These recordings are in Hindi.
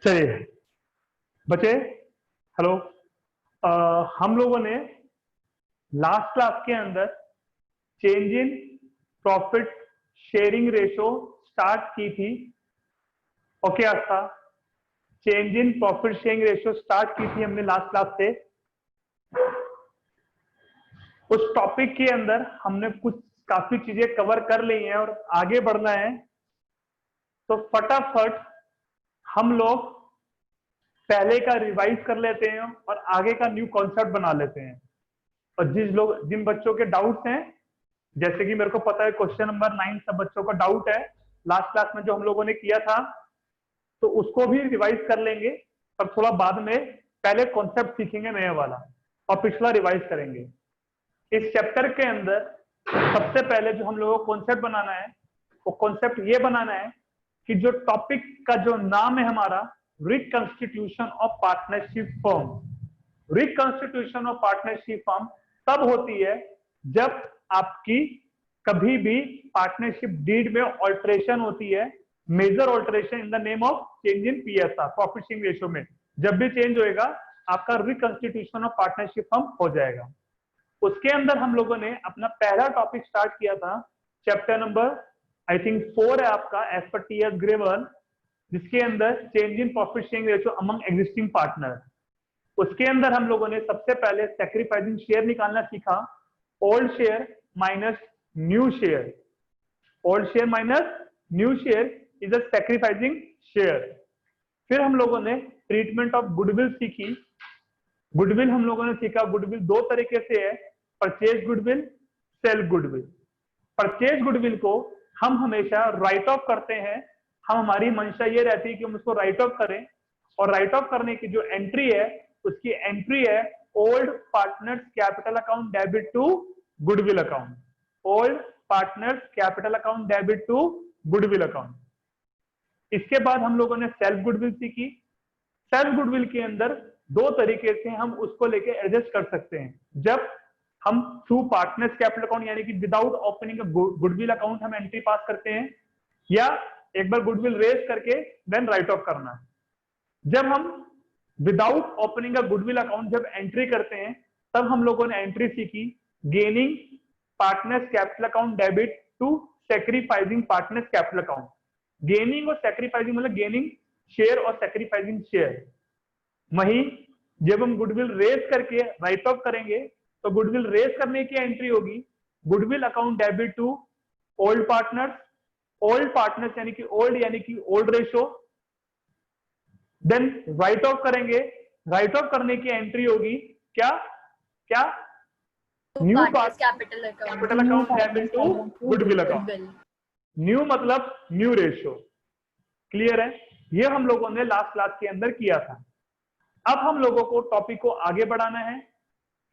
चलिए बच्चे, हेलो। हम लोगों ने लास्ट क्लास के अंदर change in profit sharing ratio start की थी। Okay Aastha, change in profit sharing ratio start की थी हमने लास्ट क्लास से। उस टॉपिक के अंदर हमने कुछ काफी चीजें कवर कर ली हैं और आगे बढ़ना है, तो फटाफट हम लोग पहले का रिवाइज कर लेते हैं और आगे का न्यू कॉन्सेप्ट बना लेते हैं। और जिन बच्चों के डाउट्स हैं, जैसे कि मेरे को पता है क्वेश्चन नंबर 9 सब बच्चों का डाउट है लास्ट क्लास में जो हम लोगों ने किया था, तो उसको भी रिवाइज कर लेंगे। पर थोड़ा बाद में पहले कॉन्सेप्ट सीखेंगे नया वाला और पिछला रिवाइज करेंगे। इस चैप्टर के अंदर सबसे पहले जो हम लोगों को कॉन्सेप्ट बनाना है, वो कॉन्सेप्ट ये बनाना है कि जो टॉपिक का जो नाम है हमारा, reconstitution of partnership firm. Reconstitution of partnership firm तब होती है जब आपकी कभी भी पार्टनरशिप डीड में ऑल्टरेशन होती है, major alteration in the name of change in PSR, profit sharing ratio में जब भी चेंज होएगा आपका रिकंस्टिट्यूशन ऑफ पार्टनरशिप फर्म हो जाएगा। उसके अंदर हम लोगों ने अपना पहला टॉपिक स्टार्ट किया था, चैप्टर नंबर आई थिंक 4 है आपका एज पर टीएस ग्रेवर, जिसके अंदर change in profit sharing ratio among existing partner. उसके अंदर हम लोगों ने सबसे पहले सैक्रिफाइसिंग शेयर निकालना सीखा, old share minus new share. Old share minus new share is a sacrificing share. फिर हम लोगों ने ट्रीटमेंट ऑफ गुडविल सीखी। गुडविल हम लोगों ने सीखा, गुडविल दो तरीके से है, purchase goodwill, self goodwill. Purchase goodwill को हम हमेशा राइट ऑफ करते हैं। हमारी मंशा ये रहती है कि हम उसको राइट ऑफ करें, और राइट ऑफ करने की जो एंट्री है उसकी एंट्री है old partners capital account debit to goodwill account. Old partners capital account debit to goodwill account. इसके बाद हम लोगों ने सेल्फ गुडविल सीखी। सेल्फ गुडविल के अंदर दो तरीके से हम उसको लेके एडजस्ट कर सकते हैं। जब हम थ्रू पार्टनर्स कैपिटल अकाउंट यानी कि विदाउट ओपनिंग गुडविल अकाउंट हम एंट्री पास करते हैं, या एक बार गुडविल रेज करके देन राइट ऑफ करना है। जब हम without opening a goodwill account जब एंट्री करते हैं, तब हम लोगों ने एंट्री सीखी gaining partners capital account debit to sacrificing partners capital account. Gaining और सैक्रिफाइसिंग मतलब गेनिंग शेयर और सैक्रिफाइसिंग शेयर। वहीं जब हम गुडविल रेज करके राइट ऑफ करेंगे, तो गुडविल रेज करने की एंट्री होगी goodwill account debit to old partners. Old partners यानी कि old ratio. Then write off करेंगे, राइट ऑफ करने की एंट्री होगी क्या क्या new capital account debit to goodwill account. New मतलब न्यू रेशो। क्लियर है? ये हम लोगों ने लास्ट क्लास के अंदर किया था। अब हम लोगों को टॉपिक को आगे बढ़ाना है।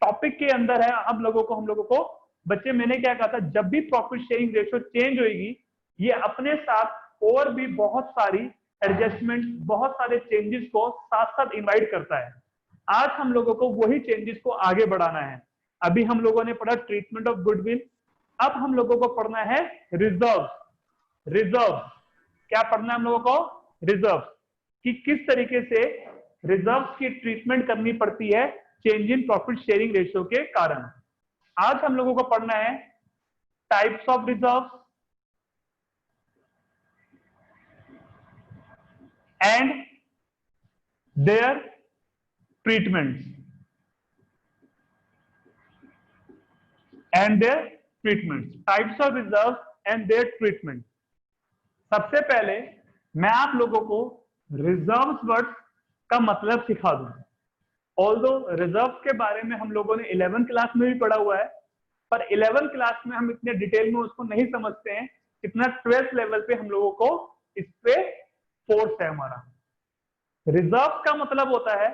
टॉपिक के अंदर है हम लोगों को बच्चे, मैंने क्या कहा था, जब भी प्रॉफिट शेयरिंग रेशियो चेंज होगी, ये अपने साथ और भी बहुत सारी एडजस्टमेंट, बहुत सारे चेंजेस को साथ साथ इनवाइट करता है। आज हम लोगों को वही चेंजेस को आगे बढ़ाना है। अभी हम लोगों ने पढ़ा ट्रीटमेंट ऑफ गुडविल, अब हम लोगों को पढ़ना है रिजर्व। रिजर्व क्या पढ़ना है हम लोगों को? रिजर्व, कि किस तरीके से रिजर्व की ट्रीटमेंट करनी पड़ती है change in profit sharing ratio के कारण। आज हम लोगों को पढ़ना है types of reserve and their treatments types of reserve and their treatment. सबसे पहले मैं आप लोगों को रिजर्व वर्ड का मतलब सिखा दूं। ऑल्दो रिजर्व के बारे में हम लोगों ने 11th क्लास में भी पढ़ा हुआ है, पर 11th क्लास में हम इतने डिटेल में उसको नहीं समझते हैं, इतना 12th लेवल पे हम लोगों को इस पे फोर्स है हमारा। रिजर्व का मतलब होता है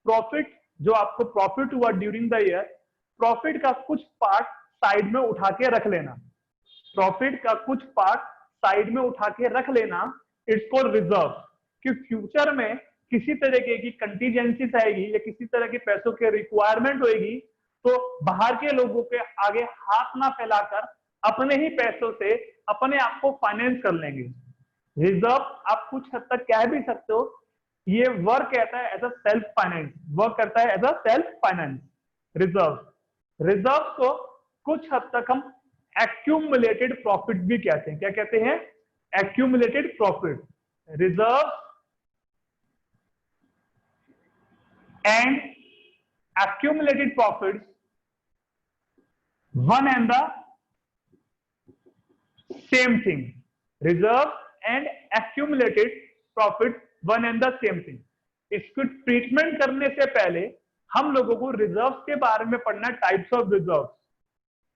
प्रॉफिट, जो आपको प्रॉफिट हुआ ड्यूरिंग द ईयर, प्रॉफिट का कुछ पार्ट साइड में उठा के रख लेना। प्रॉफिट का कुछ पार्ट साइड में उठा के रख लेना, इट्स कॉल्ड रिजर्व। कि फ्यूचर में किसी तरीके की कंटीजेंसीज आएगी या किसी तरह के पैसों की रिक्वायरमेंट होगी, तो बाहर के लोगों के आगे हाथ ना फैलाकर अपने ही पैसों से अपने आप को फाइनेंस कर लेंगे। रिजर्व आप कुछ हद तक कह भी सकते हो ये वर्क कहता है as a self finance, work करता है as a self finance. Reserve को कुछ हद तक हम एक्यूमुलेटेड प्रॉफिट भी कहते हैं। क्या कहते हैं? Accumulated profit. Reserve and accumulated profits, one and the same thing. Reserve and accumulated profit, one and the same thing. इसको ट्रीटमेंट करने से पहले हम लोगों को रिजर्व के बारे में पढ़ना, टाइप्स ऑफ रिजर्व।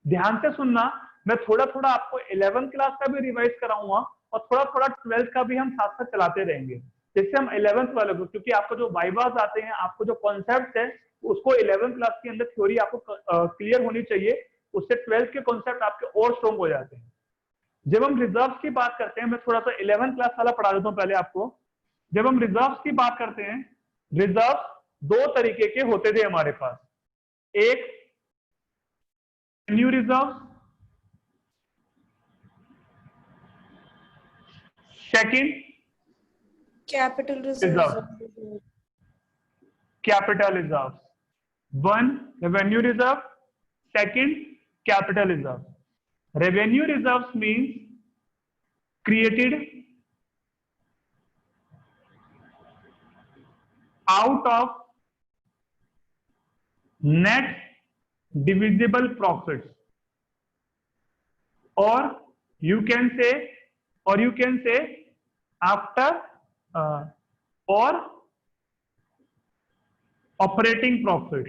ध्यान से सुनना, मैं थोड़ा थोड़ा आपको 11th क्लास का भी रिवाइज कराऊंगा और थोड़ा थोड़ा 12th का भी हम साथ साथ चलाते रहेंगे, जिससे हम 11th वाले को, क्योंकि आपको जो वाइवास आते हैं, आपको जो कॉन्सेप्ट है, उसको 11th क्लास के अंदर थ्योरी आपको क्लियर होनी चाहिए, उससे 12th के कॉन्सेप्ट आपके और स्ट्रॉन्ग हो जाते हैं। जब हम रिजर्व की बात करते हैं, मैं थोड़ा सा 11th क्लास वाला पढ़ा देता हूं पहले आपको। जब हम रिजर्व की बात करते हैं, रिजर्व दो तरीके के होते थे हमारे पास। एक new reserve, second capital reserve. Reserve. Capital reserve, one revenue reserve, second capital reserve. Revenue reserve means created out of net divisible profits, or you can say after or operating profit।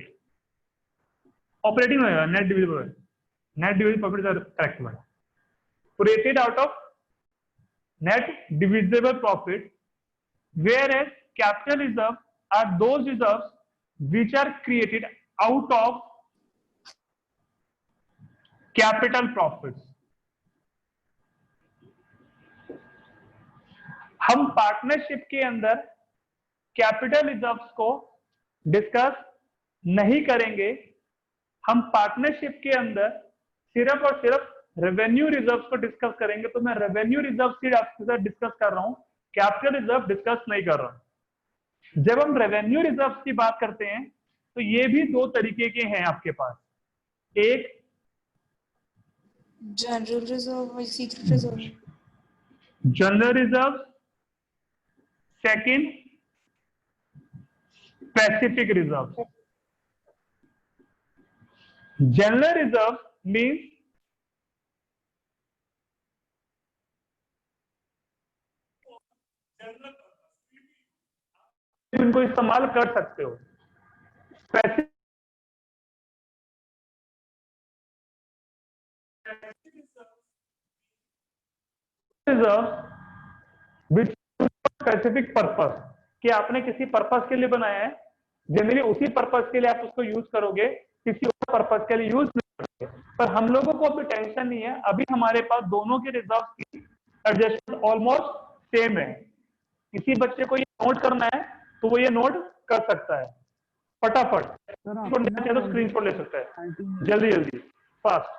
Operating होगा, नेट डिविजिबल प्रॉफिट का correct word. created out of net divisible profit, whereas capital reserve are those reserves which are created out of capital profits। हम पार्टनरशिप के अंदर कैपिटल रिजर्व्स को डिस्कस नहीं करेंगे। हम पार्टनरशिप के अंदर सिर्फ और सिर्फ रेवेन्यू रिजर्व्स को डिस्कस करेंगे। तो मैं रेवेन्यू रिजर्व से आपके साथ डिस्कस कर रहा हूं, कैपिटल रिजर्व डिस्कस नहीं कर रहा। जब हम रेवेन्यू रिजर्व्स की बात करते हैं, तो ये भी दो तरीके के हैं आपके पास। एक जनरल रिजर्व और secret reserve. General reserve, second specific reserve. General reserve means इनको इस्तेमाल कर सकते हो। Specific reserve which specific purpose, कि आपने किसी पर्पस के लिए बनाया है, जनरली उसी पर्पस के लिए आप उसको यूज करोगे, किसी और पर्पस के लिए यूज नहीं करोगे। पर हम लोगों को अभी टेंशन नहीं है, अभी हमारे पास दोनों के रिजर्व की एडजस्टमेंट ऑलमोस्ट सेम है। किसी बच्चे को ये नोट करना है तो वो ये नोट कर सकता है फटाफट, तो स्क्रीनशॉट ले सकता है जल्दी जल्दी फास्ट।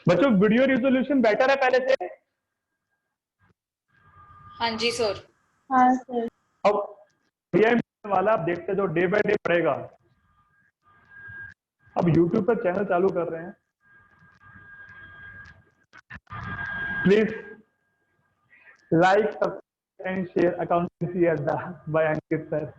बच्चों वीडियो रिजोल्यूशन बेटर है पहले से? हाँ जी सर। हाँ सर। अब बढ़िया वाला आप देखते जो डे बाय डे बढ़ेगा। अब YouTube पर चैनल चालू कर रहे हैं, please like and share accountancy अड्डा बाय अंकित सर।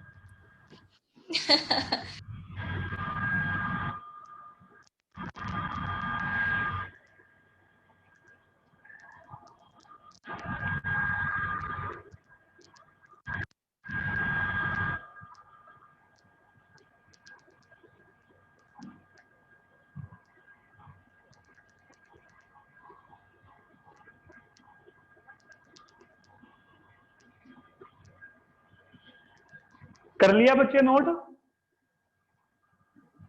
कर लिया बच्चे नोट?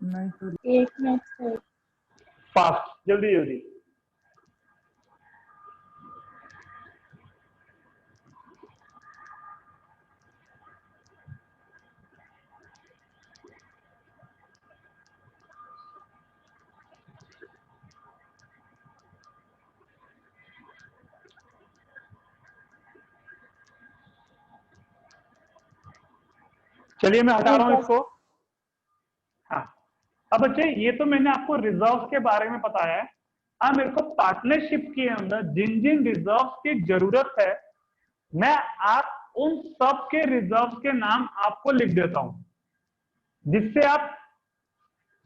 नहीं सर। एक मिनट सर। फास्ट जल्दी जल्दी। चलिए मैं हटा रहा हूं इसको। हाँ, अब बच्चे ये तो मैंने आपको रिजर्व के बारे में बताया है। हाँ, मेरे को पार्टनरशिप के अंदर जिन जिन रिजर्व की जरूरत है, मैं आप उन सब के रिजर्व के नाम आपको लिख देता हूं, जिससे आप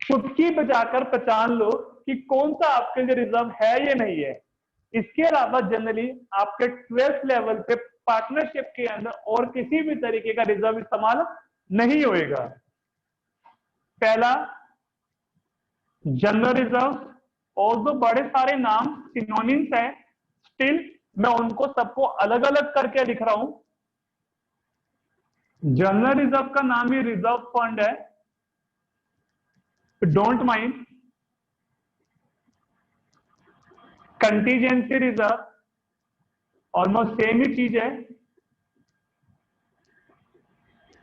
चुटकी बजाकर पहचान लो कि कौन सा आपके लिए रिजर्व है या नहीं है। इसके अलावा जनरली आपके 12th लेवल पे पार्टनरशिप के अंदर और किसी भी तरीके का रिजर्व इस्तेमाल नहीं होएगा। पहला, जनरल रिजर्व। और जो बड़े सारे नाम सिनोनिम्स हैं, स्टिल मैं उनको सबको अलग अलग करके लिख रहा हूं। जनरल रिजर्व का नाम ही रिजर्व फंड है, don't mind. Contingency reserve almost same ही चीज है।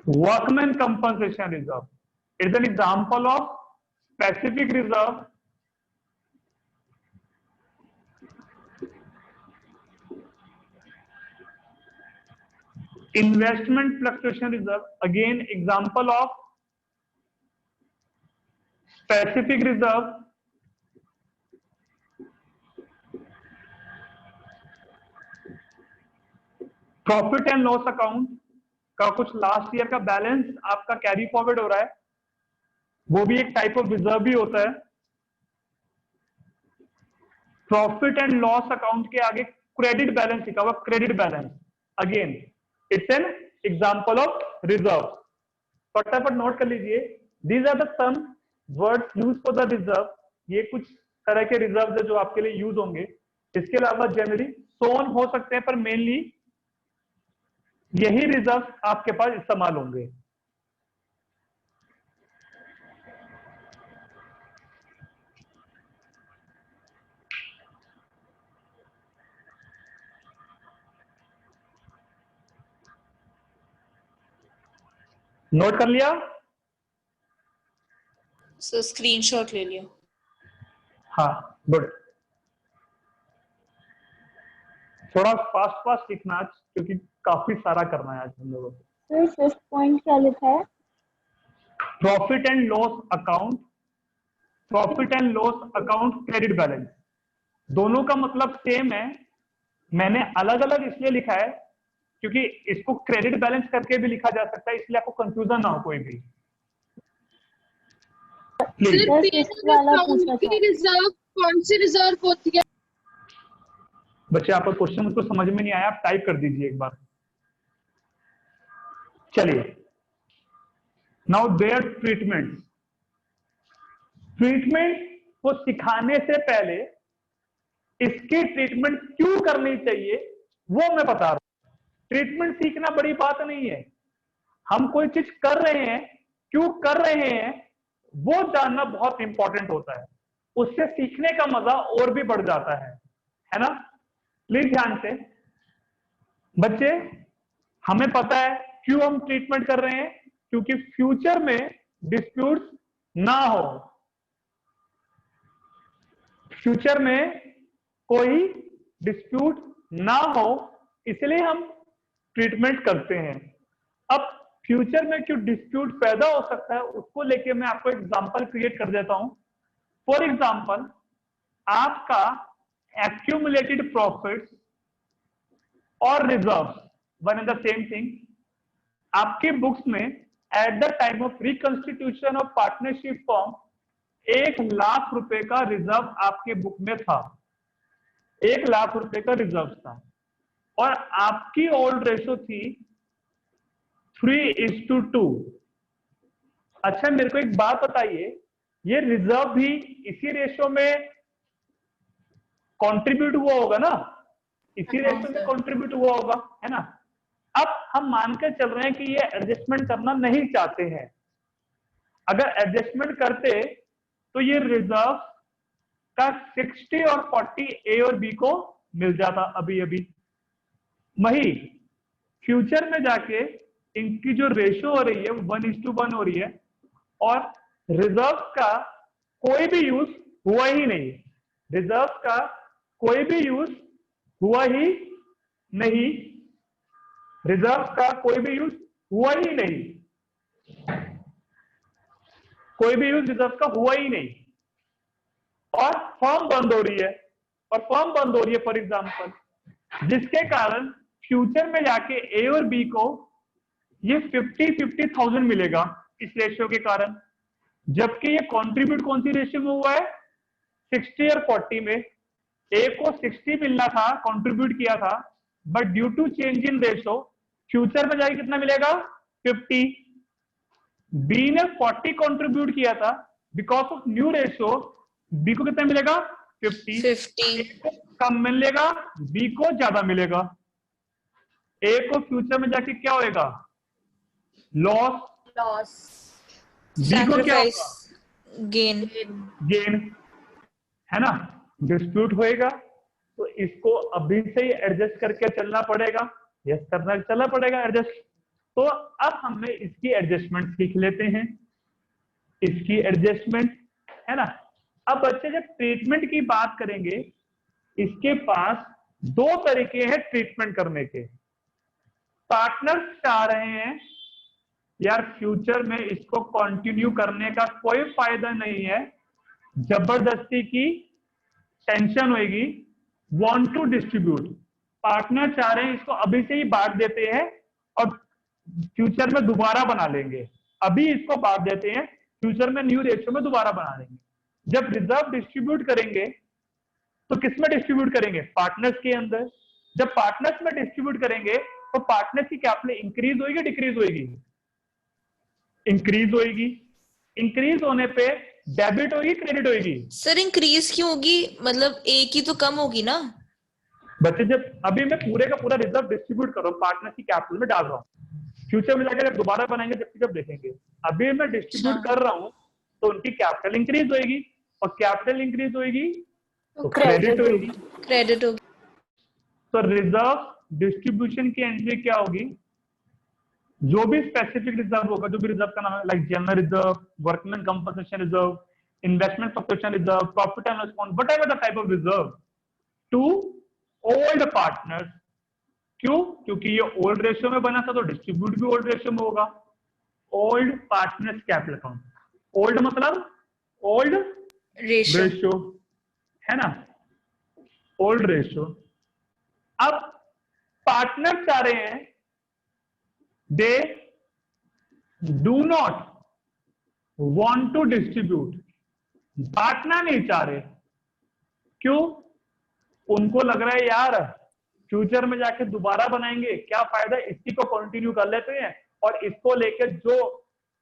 Workman compensation reserve is an example of specific reserve. Investment fluctuation reserve, again example of specific reserve. Profit and loss account का कुछ लास्ट ईयर का बैलेंस आपका कैरी फॉरवर्ड हो रहा है, वो भी एक टाइप ऑफ रिजर्व भी होता है। प्रॉफिट एंड लॉस अकाउंट के आगे क्रेडिट बैलेंस लिखा हुआ, credit balance, again it's an example of reserve. फटाफट नोट कर लीजिए, these are the some words use for the reserve. ये कुछ तरह के रिजर्व है जो आपके लिए यूज होंगे। इसके अलावा जनरली सोन हो सकते हैं, पर मेनली यही रिजर्व आपके पास इस्तेमाल होंगे। नोट कर लिया? सर स्क्रीनशॉट ले लिया। हाँ, गुड। थोड़ा फास्ट फास्ट लिखना आज, क्योंकि काफी सारा करना है आज हम लोगों को। सर फिफ्थ पॉइंट क्या लिखा है? Profit and loss account, profit and loss account, credit balance, दोनों का मतलब सेम है। मैंने अलग अलग इसलिए लिखा है क्योंकि इसको क्रेडिट बैलेंस करके भी लिखा जा सकता है, इसलिए आपको कंफ्यूजन ना हो कोई भी। रिजर्व कौन सी रिजर्व होती है? बच्चे आपका क्वेश्चन मुझको समझ में नहीं आया, आप टाइप कर दीजिए एक बार। चलिए, नाउ देयर ट्रीटमेंट। ट्रीटमेंट को सिखाने से पहले इसकी ट्रीटमेंट क्यों करनी चाहिए वो मैं बता रहा हूं। ट्रीटमेंट सीखना बड़ी बात नहीं है, हम कोई चीज कर रहे हैं, क्यों कर रहे हैं वो जानना बहुत इंपॉर्टेंट होता है। उससे सीखने का मजा और भी बढ़ जाता है ना। प्लीज ध्यान से बच्चे, हमें पता है क्यों हम ट्रीटमेंट कर रहे हैं, क्योंकि फ्यूचर में डिस्प्यूट्स ना हो, फ्यूचर में कोई डिस्प्यूट ना हो, इसलिए हम ट्रीटमेंट करते हैं। अब फ्यूचर में क्यों डिस्प्यूट पैदा हो सकता है उसको लेके मैं आपको एग्जांपल क्रिएट कर देता हूं। फॉर एग्जांपल, आपका एक्यूमुलेटेड प्रॉफिट्स और reserves one and the same thing. आपके बुक्स में at the time of reconstitution of partnership form 1 lakh रुपए का रिजर्व आपके बुक में था, 1 लाख रुपए का रिजर्व था, और आपकी ओल्ड रेशो थी 3:2। अच्छा, मेरे को एक बात बताइए, ये रिजर्व भी इसी रेशो में कंट्रीब्यूट हुआ होगा ना, इसी रेशो में कंट्रीब्यूट हुआ होगा, है ना। अब हम मान के चल रहे हैं कि ये एडजस्टमेंट करना नहीं चाहते हैं। अगर एडजस्टमेंट करते तो ये रिजर्व का 60 और 40 ए और बी को मिल जाता अभी अभी। वही फ्यूचर में जाके इनकी जो रेशो हो रही है 1:1 हो रही है, और रिजर्व का कोई भी यूज हुआ ही नहीं, रिजर्व का कोई भी यूज हुआ ही नहीं, रिजर्व का कोई भी यूज हुआ ही नहीं। कोई भी यूज रिजर्व का हुआ ही नहीं और फर्म बंद हो रही है, और फर्म बंद हो रही है फॉर एग्जाम्पल, जिसके कारण फ्यूचर में जाके ए और बी को ये 50,000 मिलेगा इस रेशियो के कारण, जबकि ये कंट्रीब्यूट कौन सी रेशियो में हुआ है, 60 और 40 में। ए को 60 मिलना था, कंट्रीब्यूट किया था, but due to change in ratio future में जाके कितना मिलेगा, 50। बी ने 40 कंट्रीब्यूट किया था, because of new ratio B को कितना मिलेगा, 50। ए को कम मिलेगा, बी को ज्यादा मिलेगा। ए को फ्यूचर में जाके क्या होएगा, लॉस। बी को क्या होगा, गेन है ना। डिस्प्यूट होएगा तो इसको अभी से ही एडजस्ट करके चलना पड़ेगा, यस करना चलना पड़ेगा एडजस्ट। तो अब हमें इसकी एडजस्टमेंट सीख लेते हैं, इसकी एडजस्टमेंट, है ना। अब बच्चे जब ट्रीटमेंट की बात करेंगे, इसके पास दो तरीके हैं ट्रीटमेंट करने के। पार्टनर्स चाह रहे हैं यार फ्यूचर में इसको कंटिन्यू करने का कोई फायदा नहीं है, जबरदस्ती की टेंशन होगी, वांट टू डिस्ट्रीब्यूट। पार्टनर चाह रहे हैं इसको अभी से ही बांट देते हैं और फ्यूचर में दोबारा बना लेंगे, अभी इसको बांट देते हैं, फ्यूचर में न्यू रेशियो में दोबारा बना लेंगे। जब रिजर्व डिस्ट्रीब्यूट करेंगे तो किसमें डिस्ट्रीब्यूट करेंगे, पार्टनर्स के अंदर। जब पार्टनर्स में डिस्ट्रीब्यूट करेंगे तो पार्टनर्स की कैपिटल इंक्रीज होगी, डिक्रीज होगी, इंक्रीज होगी। इंक्रीज होने पे डेबिट होगी, क्रेडिट होगी। सर इंक्रीज क्यों होगी, मतलब एक ही तो कम होगी ना। बच्चे जब अभी मैं पूरे का पूरा रिजर्व डिस्ट्रीब्यूट कर रहा हूँ, पार्टनर्स की कैपिटल में डाल रहा हूँ, फ्यूचर में जाकर दोबारा बनाएंगे जब देखेंगे। अभी मैं डिस्ट्रीब्यूट कर रहा हूँ तो उनकी कैपिटल इंक्रीज होगी, और कैपिटल इंक्रीज होगी तो क्रेडिट होगी, क्रेडिट होगी। तो रिजर्व डिस्ट्रीब्यूशन की एंट्री क्या होगी, जो भी स्पेसिफिक रिजर्व होगा, जो भी रिजर्व का नाम है, like general reserve, workman compensation reserve, investment fluctuation reserve, profit and loss account, whatever the type of reserve to old partners. क्यों, क्योंकि ये ओल्ड रेशियो में बना था तो डिस्ट्रीब्यूट भी ओल्ड रेशियो में होगा। Old partners capital account, old मतलब ओल्ड रेशियो, है ना, ओल्ड रेशियो। अब पार्टनर चाह रहे हैं, they do not want to distribute, बांटना नहीं चाह रहे। क्यों, उनको लग रहा है यार फ्यूचर में जाके दोबारा बनाएंगे, क्या फायदा, इसी को कंटिन्यू कर लेते हैं, और इसको लेकर जो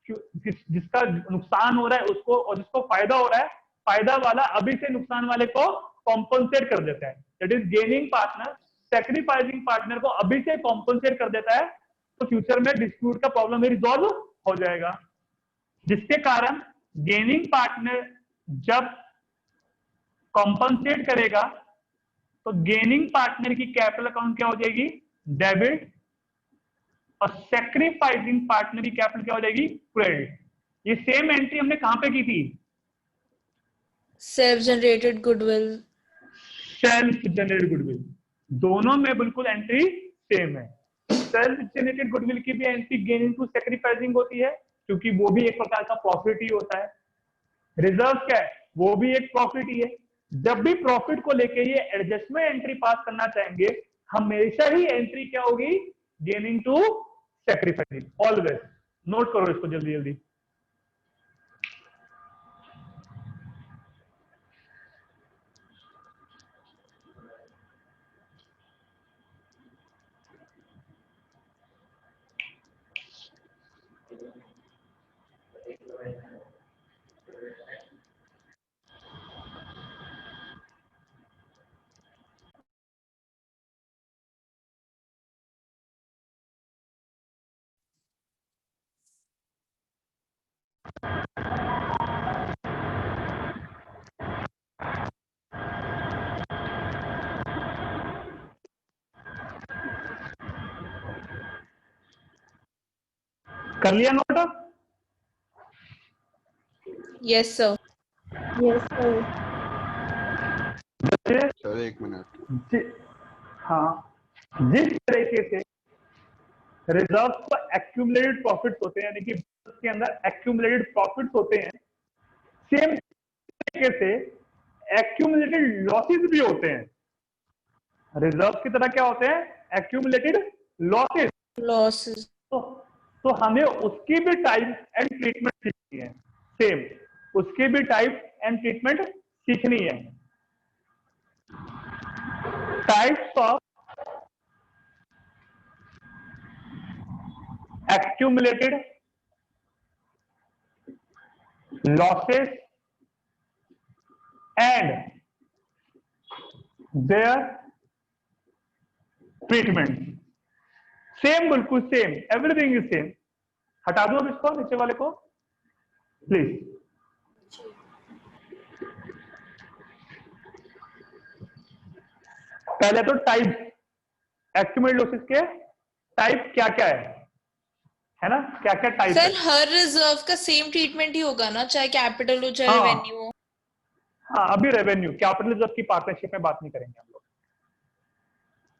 जिसका नुकसान हो रहा है उसको, और जिसको फायदा हो रहा है, फायदा वाला अभी से नुकसान वाले को कॉम्पनसेट कर देता है। That is gaining partner sacrificing partner को अभी से कॉम्पनसेट कर देता है, तो फ्यूचर में डिस्प्यूट का प्रॉब्लम रिजॉल्व हो जाएगा। जिसके कारण गेनिंग पार्टनर जब कॉम्पनसेट करेगा तो गेनिंग पार्टनर की कैपिटल अकाउंट क्या हो जाएगी, डेबिट, और सैक्रिफाइसिंग पार्टनर की कैपिटल क्या हो जाएगी, क्रेडिट। ये सेम एंट्री हमने कहां पे की थी, self generated goodwill, self generated goodwill, दोनों में बिल्कुल एंट्री सेम है। सेल्फ जनरेटेड गुडविल की भी एंट्री गेनिंग टू सैक्रिफाइसिंग होती है, क्योंकि वो भी एक प्रकार का प्रॉफिट ही होता है। रिजर्व क्या है, वो भी एक प्रॉफिट ही है। जब भी प्रॉफिट को लेके ये एडजस्टमेंट एंट्री पास करना चाहेंगे, हमेशा ही एंट्री क्या होगी, gaining to sacrificing, always. Note करो इसको जल्दी जल्दी। कर लिया note? Yes sir, yes sir. Sir एक मिनट। हाँ, जिस तरीके से रिजर्व पर एक्यूमुलेटेड प्रॉफिट होते हैं, यानी कि के अंदर एक्यूमुलेटेड प्रॉफिट्स होते हैं, सेम तरीके से एक्यूमुलेटेड लॉसेस भी होते हैं। रिजर्व की तरह क्या होते हैं? Accumulated losses. लॉसेस। तो हमें उसकी भी टाइप एंड ट्रीटमेंट सीखनी है, सेम उसकी भी टाइप एंड ट्रीटमेंट सीखनी है। Types of accumulated losses and their treatment, same, बिल्कुल सेम, एवरीथिंग इज सेम। हटा दो अब इसको, नीचे वाले को प्लीज। पहले तो टाइप, एक्यूमुलेटेड लॉसेस के टाइप क्या क्या है ना, क्या क्या टाइप है? सर हर रिजर्व का सेम ट्रीटमेंट ही होगा ना, चाहे कैपिटल हो चाहे रेवेन्यू हो। हाँ, अभी रेवेन्यू, कैपिटल रिजर्व की पार्टनरशिप में बात नहीं करेंगे हम लोग,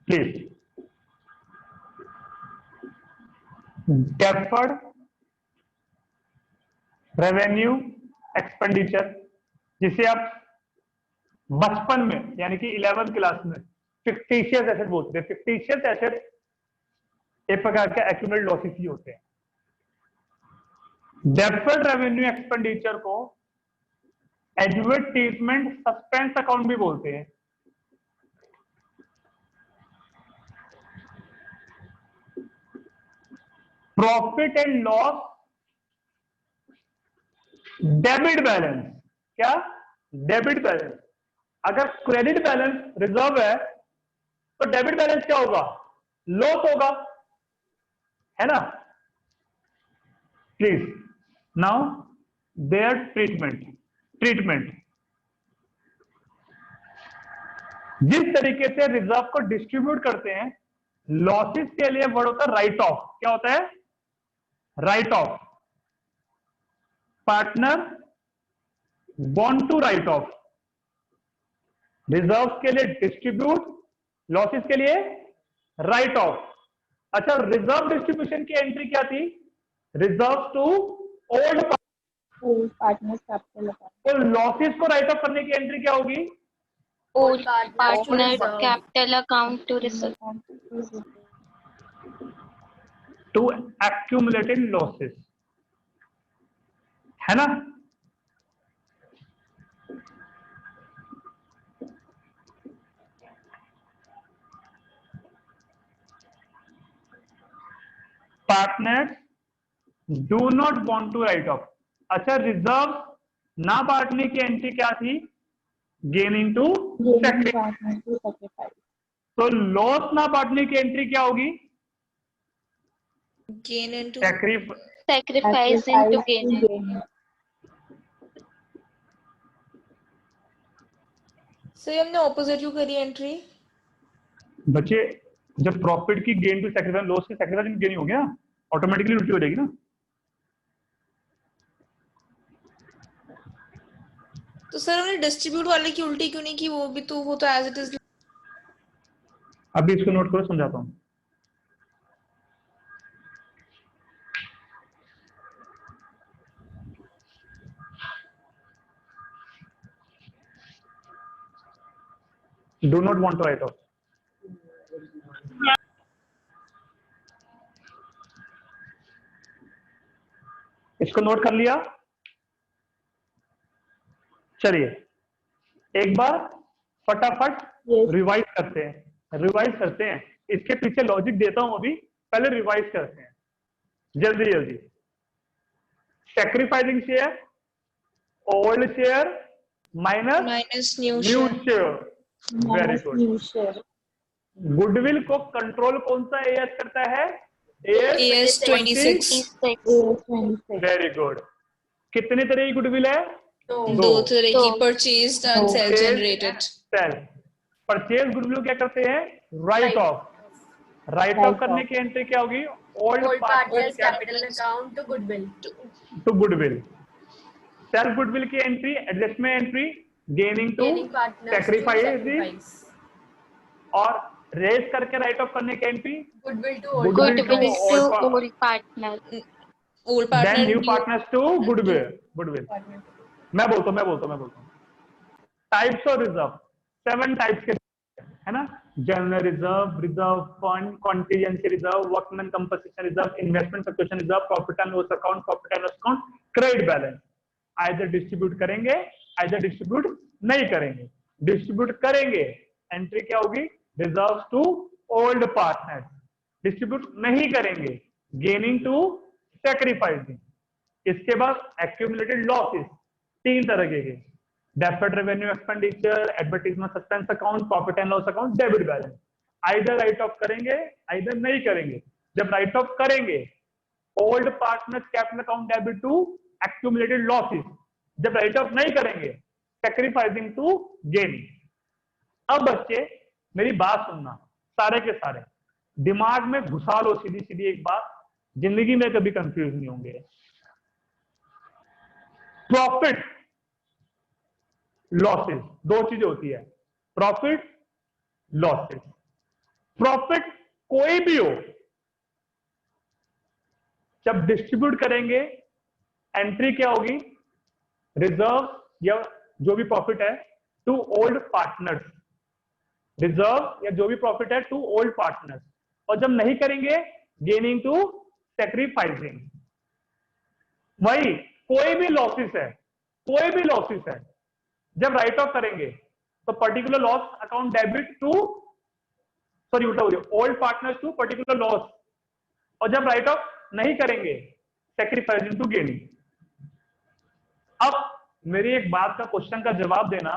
प्लीज। डेफर्ड रेवेन्यू एक्सपेंडिचर, जिसे आप बचपन में यानी कि 11th क्लास में फिक्टिशियस एसेट बोलते हैं। फिक्टिशियस एसेट एक प्रकार के एक्यूमुलेटेड लॉसेस ही होते हैं। डेफर्ड रेवेन्यू एक्सपेंडिचर को एडवर्टाइजमेंट सस्पेंस अकाउंट भी बोलते हैं। Profit and loss debit balance, क्या? Debit balance. अगर क्रेडिट बैलेंस रिजर्व है तो डेबिट बैलेंस क्या होगा? लॉस होगा, है ना? प्लीज नाउ देयर ट्रीटमेंट जिस तरीके से रिजर्व को डिस्ट्रीब्यूट करते हैं, लॉसेस के लिए वर्ड होता है राइट ऑफ। क्या होता है? Write off. Partner want to write off, reserve के लिए डिस्ट्रीब्यूट, लॉसेस के लिए राइट ऑफ। अच्छा, रिजर्व डिस्ट्रीब्यूशन की एंट्री क्या थी? Reserve to old partners capital account. तो लॉसेस को राइट ऑफ करने की एंट्री क्या होगी? Old partner capital account to reserve. To accumulated losses, है ना? Partners do not want to write off. अच्छा, रिजर्व ना बांटने की एंट्री क्या थी? Gaining to sacrifice. तो लॉस ना बांटने की एंट्री क्या होगी? Gain into Sacrifice into gain. Sir हमने ऑपोजिट क्यों करी एंट्री? बच्चे, जब प्रॉफिट की गेन टू सैक्रिफाइस, लॉस की सैक्रिफाइस में गेन हो गया, ऑटोमेटिकली उल्टी हो जाएगी ना। तो सर हमने डिस्ट्रीब्यूट वाले की उल्टी क्यों नहीं की? वो तो एज इट इज। अभी इसको नोट करो, समझाता हूं। Do not want to write off. इसको नोट कर लिया? चलिए एक बार फटाफट रिवाइज करते हैं। इसके पीछे लॉजिक देता हूं, अभी पहले रिवाइज करते हैं जल्दी। Sacrificing share, old share minus new share. Very good. Goodwill को कंट्रोल कौन सा एएस करता है? AS 26। Very good. कितने तरह की गुडविल है? दो तरह की, purchased and self generated. Purchase goodwill क्या करते हैं? राइट ऑफ करने की एंट्री क्या होगी? Old partners capital account to goodwill. Self goodwill की entry, adjustment entry, gaining to sacrifice, और रेज करके राइट ऑफ करने की entry Goodwill to old partner. Old then partner new partners to goodwill. मैं बोलता हूँ टाइप्स ऑफ रिजर्व, 7 टाइप्स के है ना, general reserve, reserve fund, contingency reserve, workman compensation reserve, investment subscription reserve, profit and loss account, profit and loss account, credit balance. Either distribute करेंगे, आइदर डिस्ट्रीब्यूट नहीं करेंगे। डिस्ट्रीब्यूट करेंगे, एंट्री क्या होगी, reserve to old partner. Distribute नहीं करेंगे, गेनिंग टू सैक्रिफाइसिंग। इसके बाद एक्यूमुलेटेड लॉसेस 3 तरह के, deferred revenue expenditure, advertisement suspense account, profit and loss account, debit balance. Either write off करेंगे, आइदर नहीं करेंगे। जब राइट ऑफ करेंगे, old partners capital account debit to accumulated losses. जब राइट ऑफ नहीं करेंगे, सैक्रिफाइसिंग टू गेनिंग। अब बच्चे मेरी बात सुनना, सारे के सारे दिमाग में घुसा लो सीधी सीधी एक बात, जिंदगी में कभी कंफ्यूज नहीं होंगे। प्रॉफिट लॉसेस 2 चीजें होती है, प्रॉफिट लॉसेस। प्रॉफिट कोई भी हो, जब डिस्ट्रीब्यूट करेंगे, एंट्री क्या होगी, रिजर्व या जो भी प्रॉफिट है टू ओल्ड पार्टनर्स। रिजर्व या जो भी प्रॉफिट है टू ओल्ड पार्टनर्स। और जब नहीं करेंगे, गेनिंग टू सैक्रिफाइसिंग। वही कोई भी लॉसेस है, कोई भी लॉसेस है, जब राइट ऑफ करेंगे तो particular loss account debit to, sorry उल्टा हो गया, old partners to particular loss. और जब राइट ऑफ नहीं करेंगे, सैक्रिफाइसिंग टू गेनिंग। अब मेरी एक बात का क्वेश्चन का जवाब देना,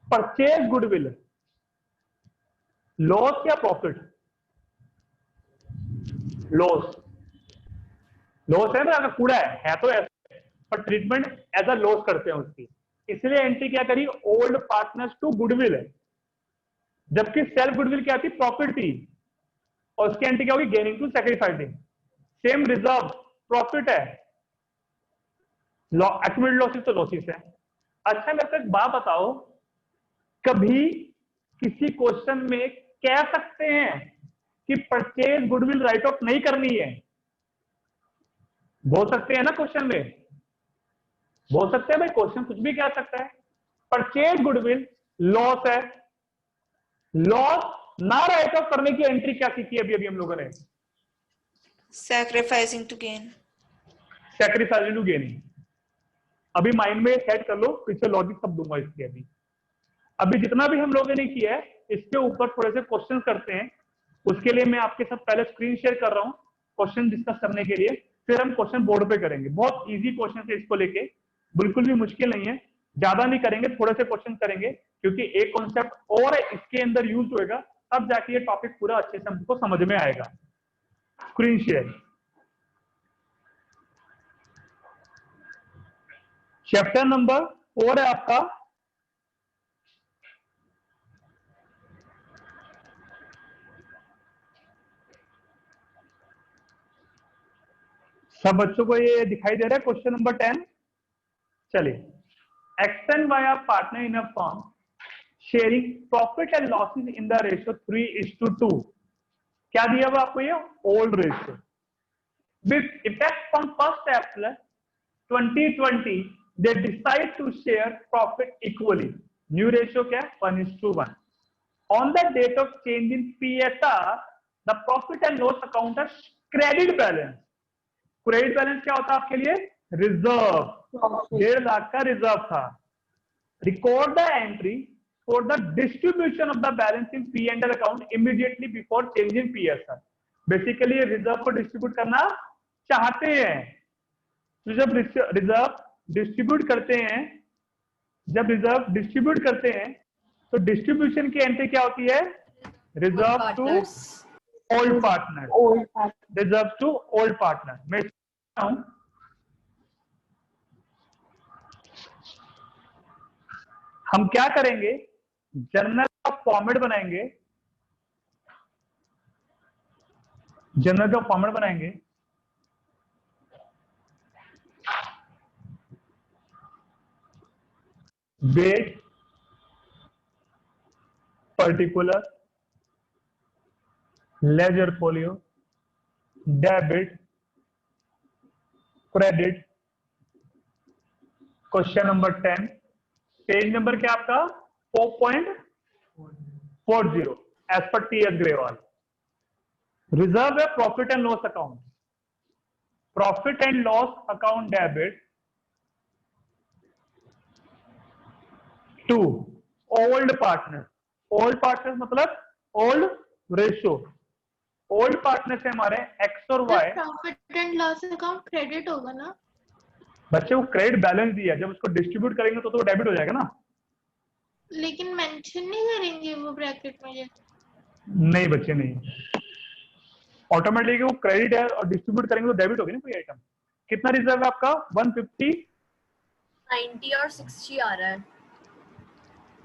परचेज गुडविल लॉस या प्रॉफिट? लॉस। लॉस है ना, अगर कूड़ा है तो ऐसा, पर ट्रीटमेंट एज अ लॉस करते हैं उसकी, इसलिए एंट्री क्या करी, ओल्ड पार्टनर्स टू गुडविल है। जबकि सेल्फ गुडविल क्या थी, प्रॉफिट थी, और उसकी एंट्री क्या होगी, gaining to sacrificing. Same reserve profit है, एक्यूमुलेटेड लॉसेस तो लॉसेस है। अच्छा मेरे को एक बात बताओ, कभी किसी क्वेश्चन में कह सकते हैं कि परचेज गुडविल राइट ऑफ नहीं करनी है? बोल सकते हैं ना क्वेश्चन में, बोल सकते हैं भाई, क्वेश्चन कुछ भी कह सकता है। परचेज गुडविल लॉस है, लॉस ना राइट ऑफ करने की एंट्री क्या सीखी अभी हम लोगों ने, sacrificing to gain. Sacrificing to gaining. अभी माइंड में सेट कर लो, पीछे लॉजिक सब दूंगा इसके। अभी जितना भी हम लोगों ने किया है, इसके ऊपर थोड़े से क्वेश्चन करते हैं। उसके लिए मैं आपके साथ पहले स्क्रीन शेयर कर रहा हूं क्वेश्चन डिस्कस करने के लिए, फिर हम क्वेश्चन बोर्ड पे करेंगे। बहुत इजी क्वेश्चन है इसको लेके, बिल्कुल भी मुश्किल नहीं है। ज्यादा नहीं करेंगे, थोड़े से क्वेश्चन करेंगे, क्योंकि एक कॉन्सेप्ट और इसके अंदर यूज होएगा, तब जाके ये टॉपिक पूरा अच्छे से हमको समझ में आएगा। Screen share. चैप्टर नंबर 4 है आपका, सब बच्चों को ये दिखाई दे रहा है क्वेश्चन नंबर 10। चलिए, X and Y are partner in a firm sharing profit and losses in the ratio 3:2। क्या दिया हुआ आपको, ये old ratio. With effect from 1 April 2020 they decide to share profit equally. New ratio क्या है, 1:1। On the date of change in PSR the profit and loss account है क्रेडिट बैलेंस। क्रेडिट बैलेंस क्या होता है आपके लिए, रिजर्व, 1.5 लाख का रिजर्व था। Record the entry for the distribution of the balance in P&L account immediately before change in PSR। Basically reserve को डिस्ट्रीब्यूट करना चाहते हैं, तो जब रिजर्व डिस्ट्रीब्यूट करते हैं, जब रिजर्व डिस्ट्रीब्यूट करते हैं, तो डिस्ट्रीब्यूशन की एंट्री क्या होती है, reserve to old partner, reserve to old partner. मैं हूं, हम क्या करेंगे, जर्नल का फॉर्मेट बनाएंगे, जर्नल का फॉर्मेट बनाएंगे। Date, particular, ledger folio, debit, credit. Question number 10, page number क्या आपका 4.40 एज पर टी.एस. ग्रेवाल। रिजर्व है profit and loss account. Profit and loss account debit to old partner. Old partner मतलब ओल्ड रेशियो। ओल्ड पार्टनर से हमारे एक्स और Y. Profit and loss account credit होगा ना? बच्चे वो क्रेडिट बैलेंस दिया, जब उसको डिस्ट्रीब्यूट करेंगे तो वो डेबिट हो जाएगा ना। लेकिन मेंशन नहीं करेंगे वो ब्रैकेट में? नहीं बच्चे नहीं, ऑटोमेटिकली वो क्रेडिट है और डिस्ट्रीब्यूट करेंगे तो डेबिट होगी ना कोई आइटम। कितना रिजर्व है आपका? 150, 90 और 60 आ रहा है।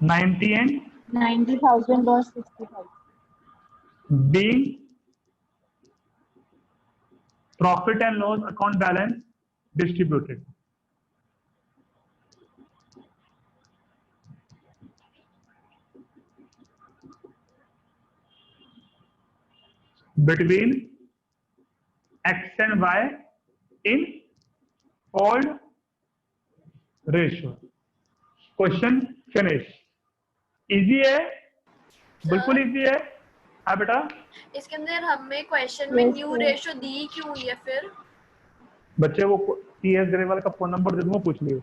90 एंड 90,000 और 60,000 being profit and loss account balance distributed. Between X and Y in old ratio. Question finish. Easy है, बिल्कुल इजी है। हाँ बेटा, इसके अंदर हमें क्वेश्चन में Yes, न्यू sir. रेशियो दी क्यों हुई है फिर? बच्चे वो टी.एस. ग्रेवाल का फोन नंबर दे दूंगा, पूछ लियो।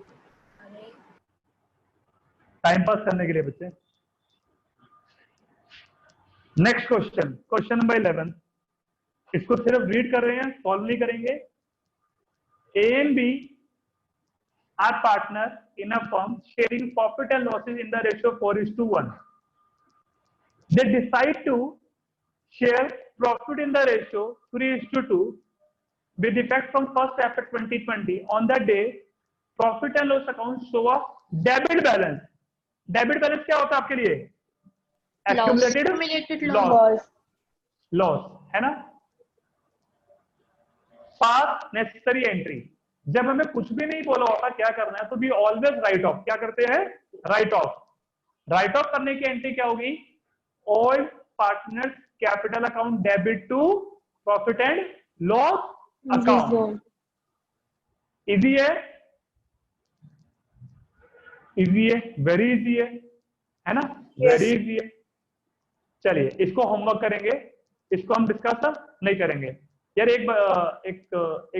अरे टाइम पास करने के लिए बच्चे। Next question, question number 11। इसको सिर्फ रीड कर रहे हैं, सॉल्व नहीं करेंगे। A and B are partner in a firm sharing profit and losses in the ratio 4:1. They decide to share profit in the ratio 3:2 with effect from 1st April 2020. On that day, profit and loss account show a debit balance. Debit balance क्या होता है आपके लिए? Accumulated loss. loss. लॉस है ना। पास नेसेसरी एंट्री। जब हमें कुछ भी नहीं बोला होता क्या करना है तो वी ऑलवेज राइट ऑफ। क्या करते हैं? Right of. राइट ऑफ करने की एंट्री क्या होगी? Old partners capital account debit to profit and loss account. Reserve. Easy है, इजी है, वेरी इजी है ना, वेरी इजी है। चलिए इसको होमवर्क करेंगे, इसको हम डिस्कस नहीं करेंगे। यार एक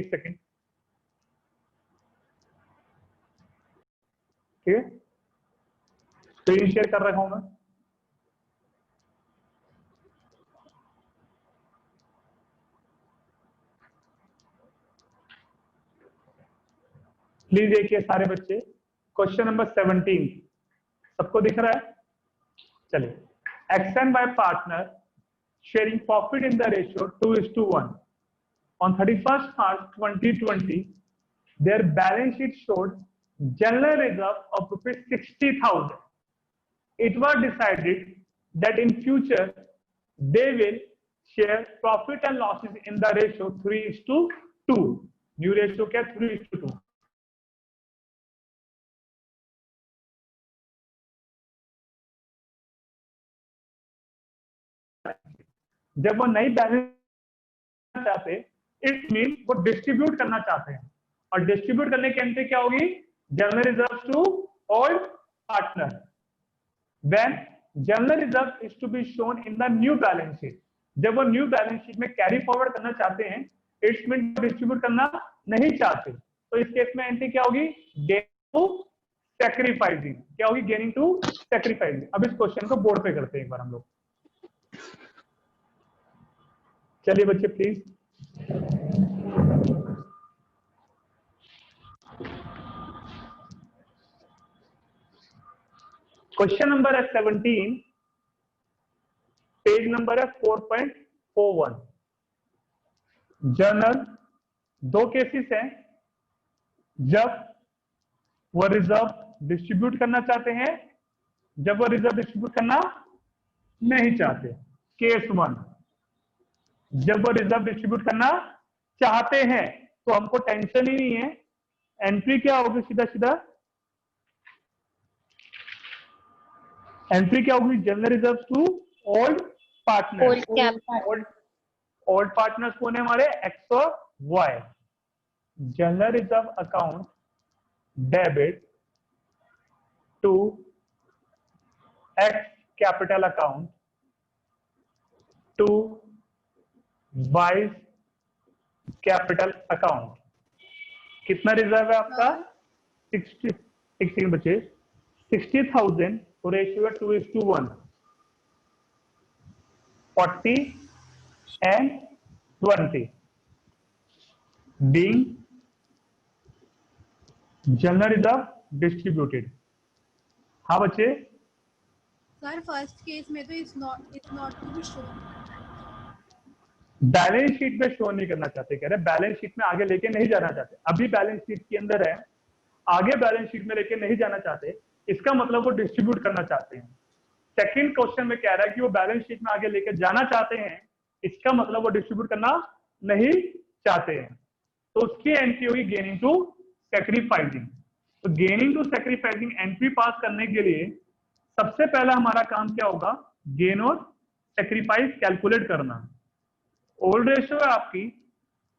सेकंड, ठीक है, स्क्रीन शेयर कर रखा हूं मैं। प्लीज देखिए सारे बच्चे, क्वेश्चन नंबर 17 सबको दिख रहा है? चलिए, X and Y partner sharing profit in the ratio 2:1. On 31st March 2020, their balance sheet showed general reserve of ₹60,000. It was decided that in future they will share profit and losses in the ratio 3:2. New ratio क्या? 3:2. जब वो नई बैलेंस चाहते, इट मीन वो डिस्ट्रीब्यूट करना चाहते हैं, और डिस्ट्रीब्यूट करने की एंट्री क्या होगी? General reserve to old partner. When general reserve is to be shown in the new balance sheet. जब वो न्यू बैलेंस शीट में कैरी फॉरवर्ड करना चाहते हैं, इट्स मीन डिस्ट्रीब्यूट करना नहीं चाहते, तो इस केस में एंट्री क्या होगी? Gaining to sacrificing. क्या होगी? Gaining to sacrificing. अब इस क्वेश्चन को बोर्ड पे करते हैं एक बार हम लोग। चलिए बच्चे प्लीज, क्वेश्चन नंबर है 17, पेज नंबर है 4.41। जर्नल, दो केसेस हैं जब वो रिजर्व डिस्ट्रीब्यूट करना चाहते हैं, जब वो रिजर्व डिस्ट्रीब्यूट करना नहीं चाहते। केस 1, जब वो रिजर्व डिस्ट्रीब्यूट करना चाहते हैं तो हमको टेंशन ही नहीं है। एंट्री क्या होगी? सीधा सीधा एंट्री क्या होगी? General reserve to old partner. Old partners कौन है हमारे? एक्स और Y. General reserve account debit to X capital account to Y capital account. कितना रिजर्व है आपका? 16 बचे 60,000 ratio 2:1, 40 and 20 being general reserve distributed. हाँ बच्चे, सर फर्स्ट केस में तो it's not to be shown. Balance sheet में शो नहीं करना चाहते, कह रहे बैलेंस शीट में आगे लेके नहीं जाना चाहते। अभी बैलेंस शीट के अंदर है, आगे बैलेंस शीट में लेके नहीं जाना चाहते, इसका मतलब वो डिस्ट्रीब्यूट करना चाहते हैं। सेकंड क्वेश्चन में कह रहा है कि वो बैलेंस शीट में आगे लेके जाना चाहते हैं, इसका मतलब वो डिस्ट्रीब्यूट करना नहीं चाहते हैं। तो उसकी एंट्री होगी गेनिंग टू सैक्रिफाइसिंग। तो gaining to sacrificing entry pass करने के लिए सबसे पहला हमारा काम क्या होगा? गेन और सैक्रिफाइस कैलकुलेट करना। ओल्ड रेशियो है आपकी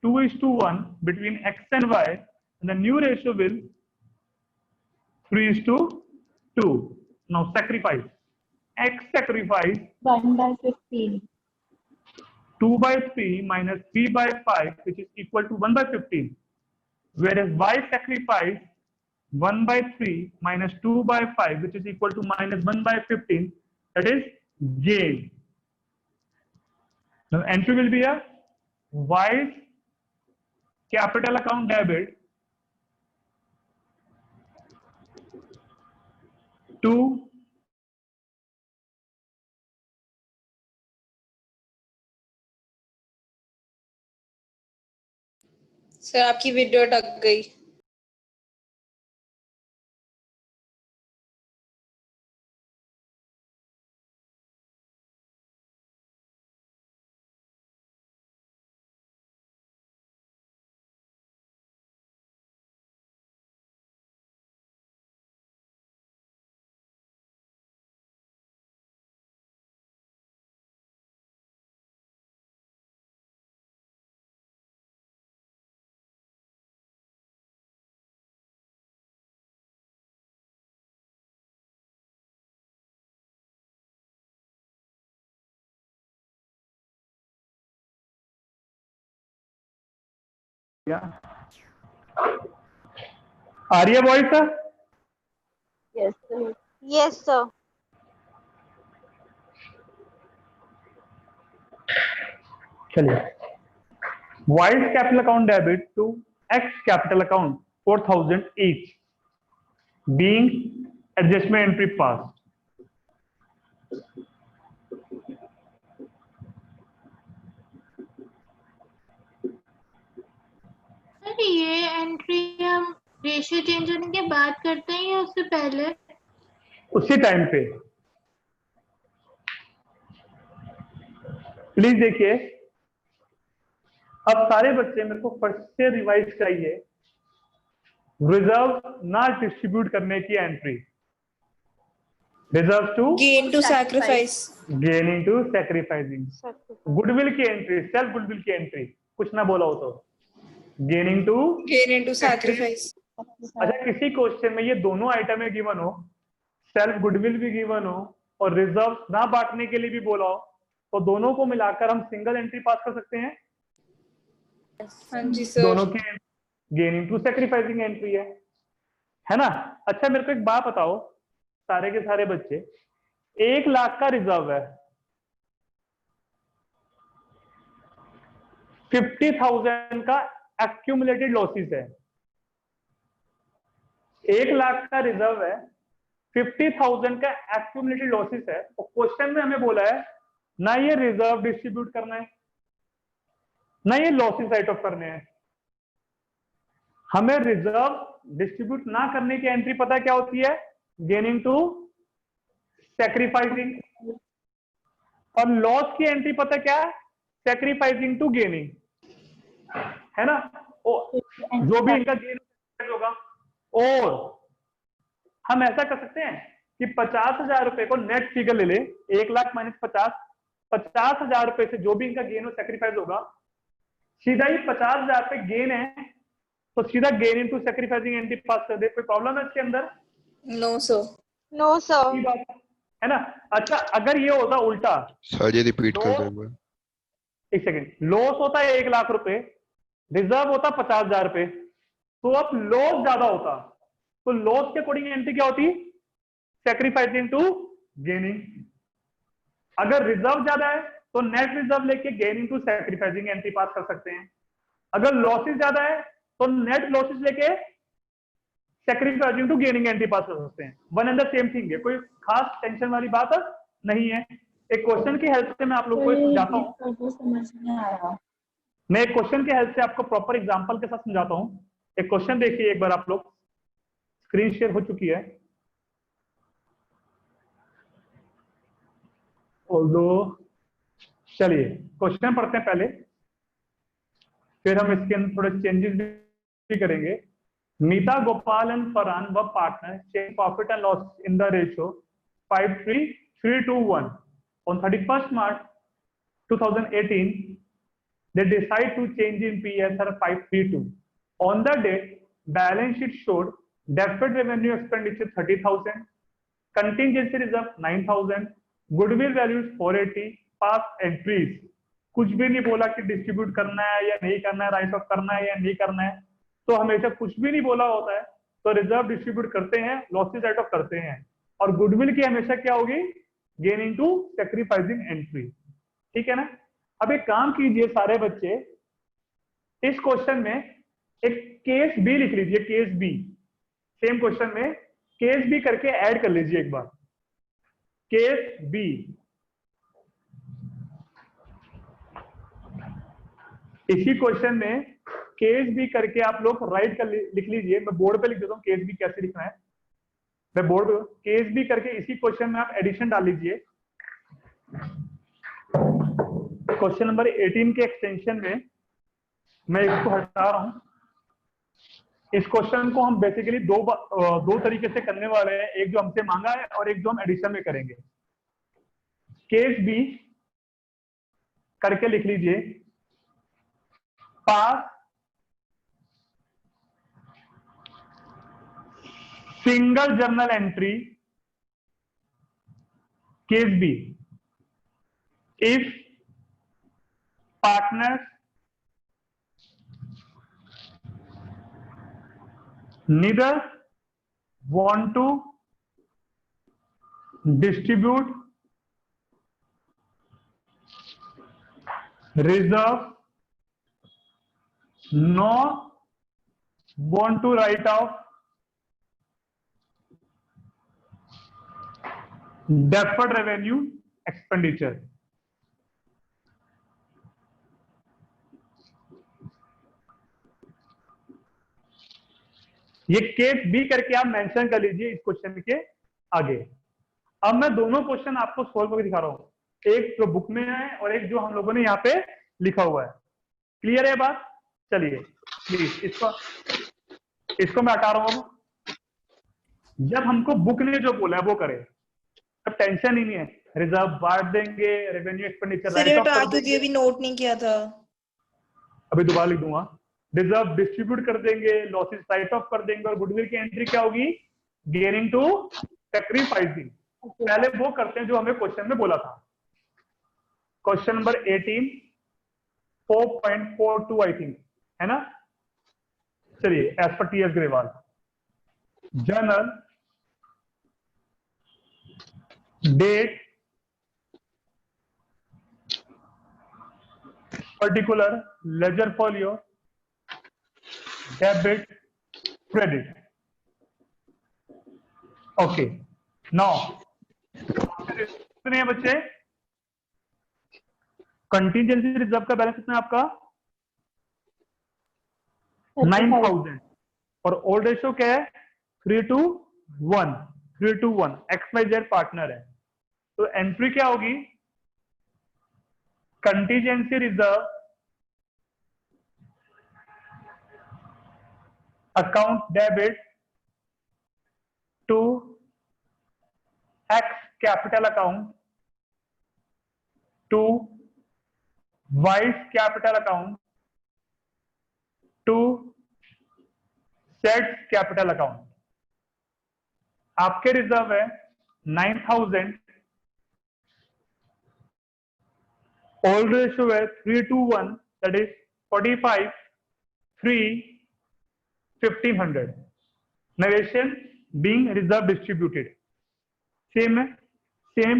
2:1 between X and Y, and the new ratio will 3:2। Now sacrifice, x sacrifice 1/15. 2/3 minus 3/5, which is equal to 1/15, whereas y sacrifice 1/3 minus 2/5, which is equal to minus 1/15, that is gain. Now entry will be a y capital account debit to sir आपकी वीडियो अटक गई। आ रही है voice? Yes, sir. Yes, sir. चलिए, Y's capital account debit to X capital account 4,000 each being adjustment entry pass। सर ये एंट्री हम रेशियो चेंज होने के बाद करते हैं या उससे पहले? उसी टाइम पे। प्लीज देखिए, अब सारे बच्चे मेरे को फर्स्ट से रिवाइज कराइए रिजर्व ना डिस्ट्रीब्यूट करने की entry. Reserve to gain to sacrifice, gaining to sacrificing. Goodwill की एंट्री, सेल्फ गुडविल की एंट्री, कुछ ना बोला हो तो gaining to gain into sacrifice. अच्छा, किसी क्वेश्चन में ये दोनों आइटम में गिवन हो, सेल्फ गुडविल भी गिवन हो और रिजर्व ना बांटने के लिए भी बोला हो, तो दोनों को मिलाकर हम सिंगल एंट्री पास कर सकते हैं। हाँ जी सर। दोनों की गेनिंग टू सैक्रिफाइसिंग एंट्री है ना। अच्छा मेरे को एक बात बताओ, सारे के सारे बच्चे, 1 लाख का रिजर्व है, 50,000 का एक्यूमुलेटेड लॉसेस है। 1 लाख का रिजर्व है, 50,000 का एक्यूमुलेटेड लॉसेस है, और क्वेश्चन में हमें बोला है ना ये रिजर्व डिस्ट्रीब्यूट करना है ना ये लॉसेस राइट ऑफ करने हैं। हमें रिजर्व डिस्ट्रीब्यूट ना करने की एंट्री पता क्या होती है? Gaining to sacrificing. और लॉस की एंट्री पता क्या है? सैक्रिफाइसिंग टू गेनिंग, है ना। जो भी इनका गेन होगा। और हम ऐसा कर सकते हैं कि 50,000 रुपए को नेट फिगर ले ले, 1 लाख माइनस 50,000 रुपए से जो भी इनका गेन हो सैक्रिफाइस होगा, सीधा ही 50,000 पे गेन है, तो सीधा gain into sacrificing entry pass कर दे। कोई प्रॉब्लम है इसके अंदर? No sir. No, sir. ये बात है ना। अच्छा अगर ये होता उल्टा, सर जी रिपीट कर तो देंगे। एक सेकेंड, लॉस होता है 1 लाख रुपए, रिजर्व होता 50,000 रुपए, तो अब लॉस ज्यादा होता, तो लॉस के अकॉर्डिंग एंट्री क्या होती? Sacrificing to gaining. अगर रिजर्व ज्यादा है तो नेट रिजर्व लेके gaining to sacrificing entry pass कर सकते हैं। अगर लॉसेस ज्यादा है तो नेट लॉसेस लेके sacrificing to gaining entry pass कर सकते हैं। One and the same thing है, कोई खास टेंशन वाली बात नहीं है। एक क्वेश्चन की हेल्प से मैं आप लोग को समझाता हूँ। समझ नहीं आ रहा। मैं एक क्वेश्चन की हेल्प से आपको प्रॉपर एग्जांपल के साथ समझाता हूँ। एक क्वेश्चन देखिए एक बार आप लोग, स्क्रीन शेयर हो चुकी है। चलिए क्वेश्चन पढ़ते हैं पहले, फिर हम इसके अंदर थोड़े चेंजेस भी करेंगे। मीता, गोपाल एंड फरहान व partner share profit and loss in the ratio 5:3:1 on 31st March 2018. They decide to change in PSR 5:3:2. On the date, balance sheet showed deferred revenue expenditure 30,000, contingency reserve 9,000, goodwill values 480, past entries कुछ भी नहीं बोला कि डिस्ट्रीब्यूट करना है या नहीं करना है, राइट ऑफ करना है या नहीं करना है। तो हमेशा कुछ भी नहीं बोला होता है तो रिजर्व डिस्ट्रीब्यूट करते हैं, लॉसेस राइट ऑफ करते हैं। और गुडविल की हमेशा क्या होगी? Gaining to sacrificing entry. ठीक है ना। अब एक काम कीजिए सारे बच्चे, इस क्वेश्चन में एक केस बी लिख लीजिए, केस बी। सेम क्वेश्चन में केस बी करके ऐड कर लीजिए एक बार, केस बी। इसी क्वेश्चन में केस बी करके आप लोग राइट कर लिख लीजिए। मैं बोर्ड पे लिख देता हूँ केस बी कैसे लिखना है। मैं बोर्ड पे केस बी करके इसी क्वेश्चन में आप एडिशन डाल लीजिए। क्वेश्चन नंबर 18 के एक्सटेंशन में मैं इसको हटा रहा हूं। इस क्वेश्चन को हम बेसिकली दो तरीके से करने वाले हैं, एक जो हमसे मांगा है और एक जो हम एडिशन में करेंगे। केस बी करके लिख लीजिए, pass single journal entry case B if partners neither want to distribute reserve nor want to write off deferred revenue expenditure। ये केस बी करके आप मेंशन कर लीजिए इस क्वेश्चन के आगे। अब मैं दोनों क्वेश्चन आपको सोल्व करके दिखा रहा हूं, एक जो बुक में है और एक जो हम लोगों ने यहाँ पे लिखा हुआ है। क्लियर है बात? चलिए प्लीज इसको मैं हटा रहा हूं। जब हमको बुक ने जो बोला है वो करें, अब टेंशन ही नहीं है, रिजर्व बांट देंगे, रेवेन्यू एक्सपेंडिचर राइट ऑफ कर देंगे। अभी नोट नहीं किया था, अभी दोबारा लिख दूंगा। रिजर्व डिस्ट्रीब्यूट कर देंगे, लॉसेस राइट ऑफ कर देंगे, और गुडविल की एंट्री क्या होगी? Gaining to sacrificing. पहले वो करते हैं जो हमें क्वेश्चन में बोला था। क्वेश्चन नंबर 18 4.42 आई थिंक है ना। चलिए as per TS Grewal, journal date particular ledger folio debit credit. Okay now कितने हैं बच्चे? कंटीजेंसी रिजर्व का बैलेंस कितना है आपका? 9,000। और ओल्ड रेशियो क्या है? 3:1। 3:1 XYZ पार्टनर है। तो एंट्री क्या होगी? Contingency reserve account debit to X capital account to Y's capital account to Z capital account, आपके रिजर्व है 9,000, ओल्ड रेशियो है 3:1, that is 45, 3, 1,500. Narration being reserve distributed. Same है, same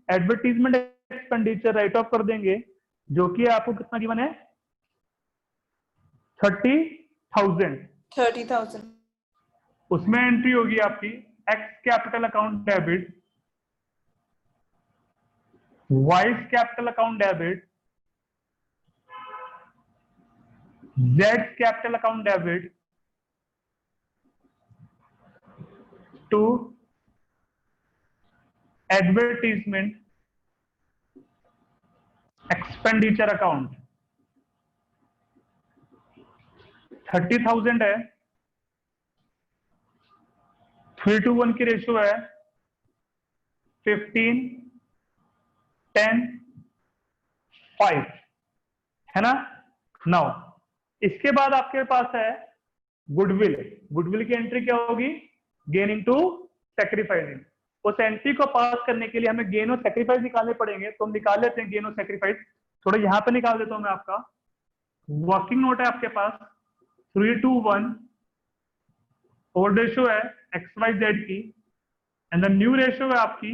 advertisement expenditure write off कर देंगे, जो कि आपको कितना गिवन है 30,000. 30,000. उसमें एंट्री होगी आपकी X capital account debit, Y's capital account debit, Z capital account debit to advertisement expenditure account. 30,000 है, 3:1 की रेशियो है, 15, 10, 5 है ना. नाउ इसके बाद आपके पास है गुडविल. गुडविल की एंट्री क्या होगी, गेनिंग टू सैक्रिफाइसिंग. उस एंट्री को पास करने के लिए हमें गेन और सैक्रिफाइस निकालने पड़ेंगे, तो हम निकाल लेते हैं गेन और सैक्रिफाइस. थोड़ा यहां पे निकाल देता हूं मैं. आपका वर्किंग नोट है आपके पास 3:1, ओल्ड रेशियो है XYZ की, एंड द न्यू रेशियो है आपकी,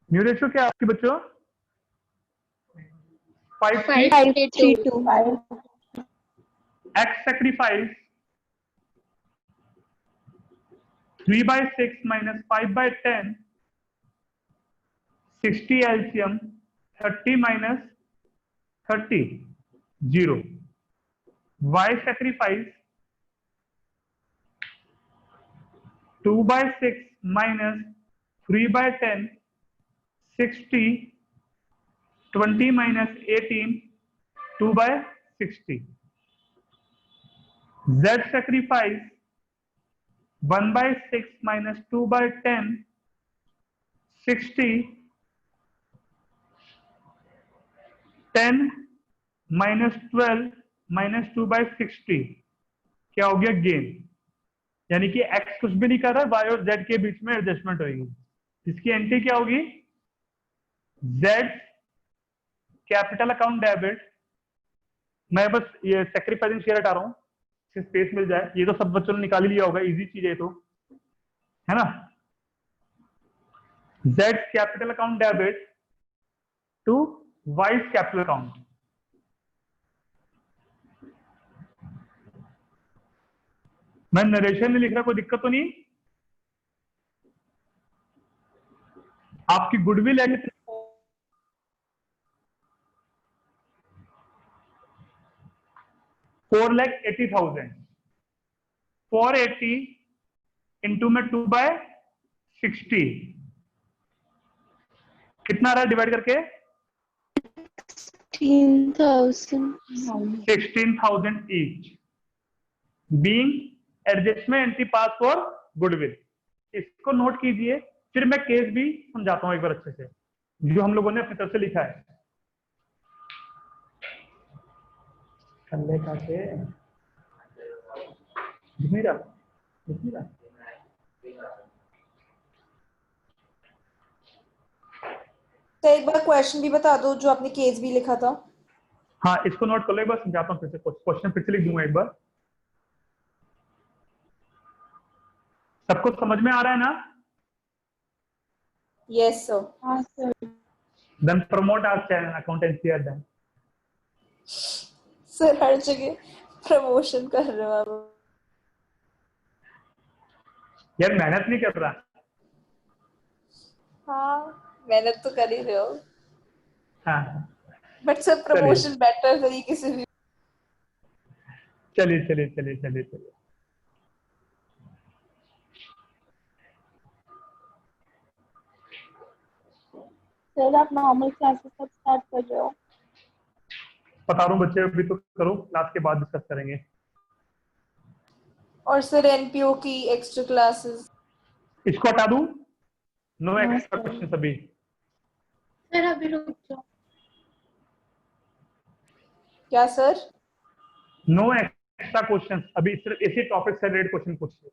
न्यू रेशियो क्या है आपकी बच्चों, 5:3. X sacrifice 3/6 minus 5/10, 60 LCM, 30 minus 30, 0. Y sacrifice 2/6 minus 3/10, 60, 20 minus 18, 2/60. Z sacrifice 1/6 minus 2/10, 60, 10 minus 12 minus 2/60. क्या हो गया, गेन. यानी कि x कुछ भी नहीं कर रहा, y और z के बीच में एडजस्टमेंट होगी. इसकी एंट्री क्या होगी, z कैपिटल अकाउंट डेबिट. मैं बस ये सैक्रिफाइसिंग शेयर हटा रहा हूं, स्पेस मिल जाए. ये तो सब बच्चों ने निकाल ही लिया होगा, इजी चीज है तो, है ना. Z capital account debit to Y's capital account. मैं नरेशन में लिख रहा, कोई दिक्कत तो नहीं. आपकी गुडविल है कितनी, 4,80,000. 480 इंटू में 2/60 कितना रहा डिवाइड करके, 16,000 each. Being adjustment entry pass for goodwill. इसको नोट कीजिए, फिर मैं केस भी समझाता हूं एक बार अच्छे से, जो हम लोगों ने अपनी तरफ से लिखा है. तो एक बार क्वेश्चन भी बता दो जो आपने केस भी लिखा था. हाँ, इसको नोट कर लो, एक बार समझाता हूँ फिर से. क्वेश्चन फिर से लिख दूंगा एक बार. सबको समझ में आ रहा है ना? Yes sir. Then promote our channel accountancy at them. Sir हर जगह प्रमोशन कर रहे हो आप. यार मेहनत नहीं कर रहा. हाँ मेहनत तो कर ही रहे हो, हाँ बट सर प्रमोशन बेटर तरीके से भी. चलिए चलिए चलिए चलिए चलिए. सर आप नॉर्मल क्लासेस कब स्टार्ट कर रहे हो? बता रहा हूँ बच्चे, अभी तो करो, क्लास के बाद डिस्कस करेंगे. और सर एनपीओ की एक्स्ट्रा क्लासेस इसको हटा दूं, नो एक्स्ट्रा क्वेश्चन अभी. सर अभी रुक जाओ. क्या सर? नो एक्स्ट्रा क्वेश्चन अभी सिर्फ इसी टॉपिक से रिलेटेड क्वेश्चन पूछिए।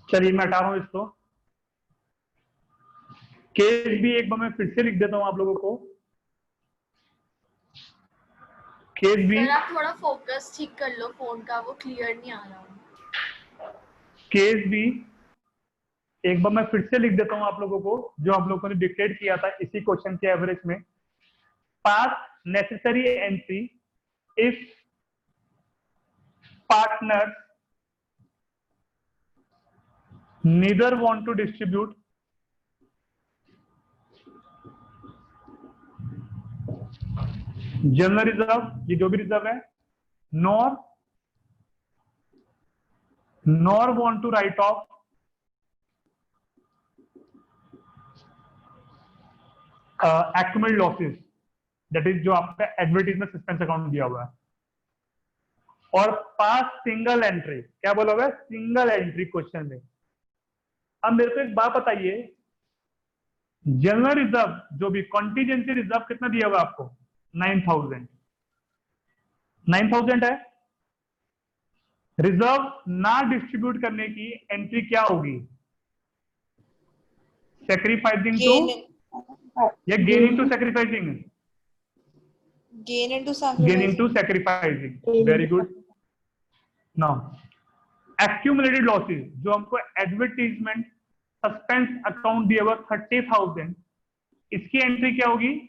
चलिए मैं हटा रहा हूं इसको। केस भी एक बार मैं फिर से लिख देता हूं आप लोगों को। केस भी, सर आप थोड़ा फोकस ठीक कर लो फोन का, वो क्लियर नहीं आ रहा। केस भी एक बार मैं फिर से लिख देता हूं आप लोगों को, जो आप लोगों ने डिक्टेट किया था इसी क्वेश्चन के एवरेज में। Pass necessary entry if partner neither want to distribute general reserve, ये जो भी रिजर्व है, nor want to write off accumulated losses, that is जो आपका एडवर्टाइजमेंट सस्पेंस अकाउंट दिया हुआ है। और पास सिंगल एंट्री, क्या बोला हुआ है? सिंगल एंट्री क्वेश्चन में। अब मेरे को एक बात बताइए, जनरल रिजर्व जो भी कॉन्टीजेंसी रिजर्व कितना दिया हुआ आपको? 9000 है। रिजर्व ना डिस्ट्रीब्यूट करने की एंट्री क्या होगी? सैक्रिफाइसिंग टू या gaining to sacrificing? Gain into sacrificing. Very good. Now accumulated losses, जो हमको एडवर्टीजमेंट सस्पेंस अकाउंट दिया हुआ 30,000, इसकी एंट्री क्या होगी?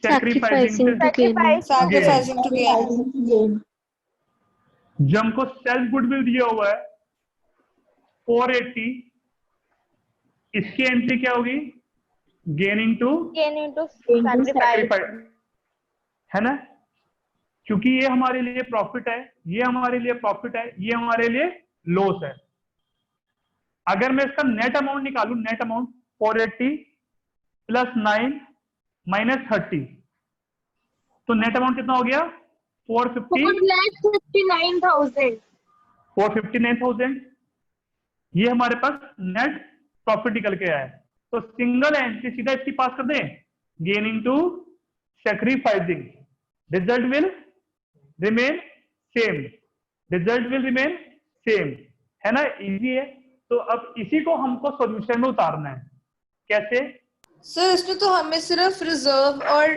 Sacrificing to gain. Sacrificing to gain. जो हमको सेल्फ गुडविल दिया हुआ है 480, इसकी एंट्री क्या होगी? गेनिंग टू सैक्रिफाइस, है ना? क्योंकि ये हमारे लिए प्रॉफिट है, ये हमारे लिए प्रॉफिट है, ये हमारे लिए लॉस है। अगर मैं इसका नेट अमाउंट निकालू, नेट अमाउंट 480 प्लस 9 माइनस 30, तो नेट अमाउंट कितना हो गया? 459,000। ये हमारे पास नेट प्रॉफिट निकल के आया है। तो सिंगल एंट्री सीधा इसकी पास कर दें, gaining to sacrificing, result will remain same, result will remain same, है ना? इजी है। तो अब इसी को हमको सॉल्यूशन में उतारना है। कैसे? सर इसमें तो हमें सिर्फ रिजर्व और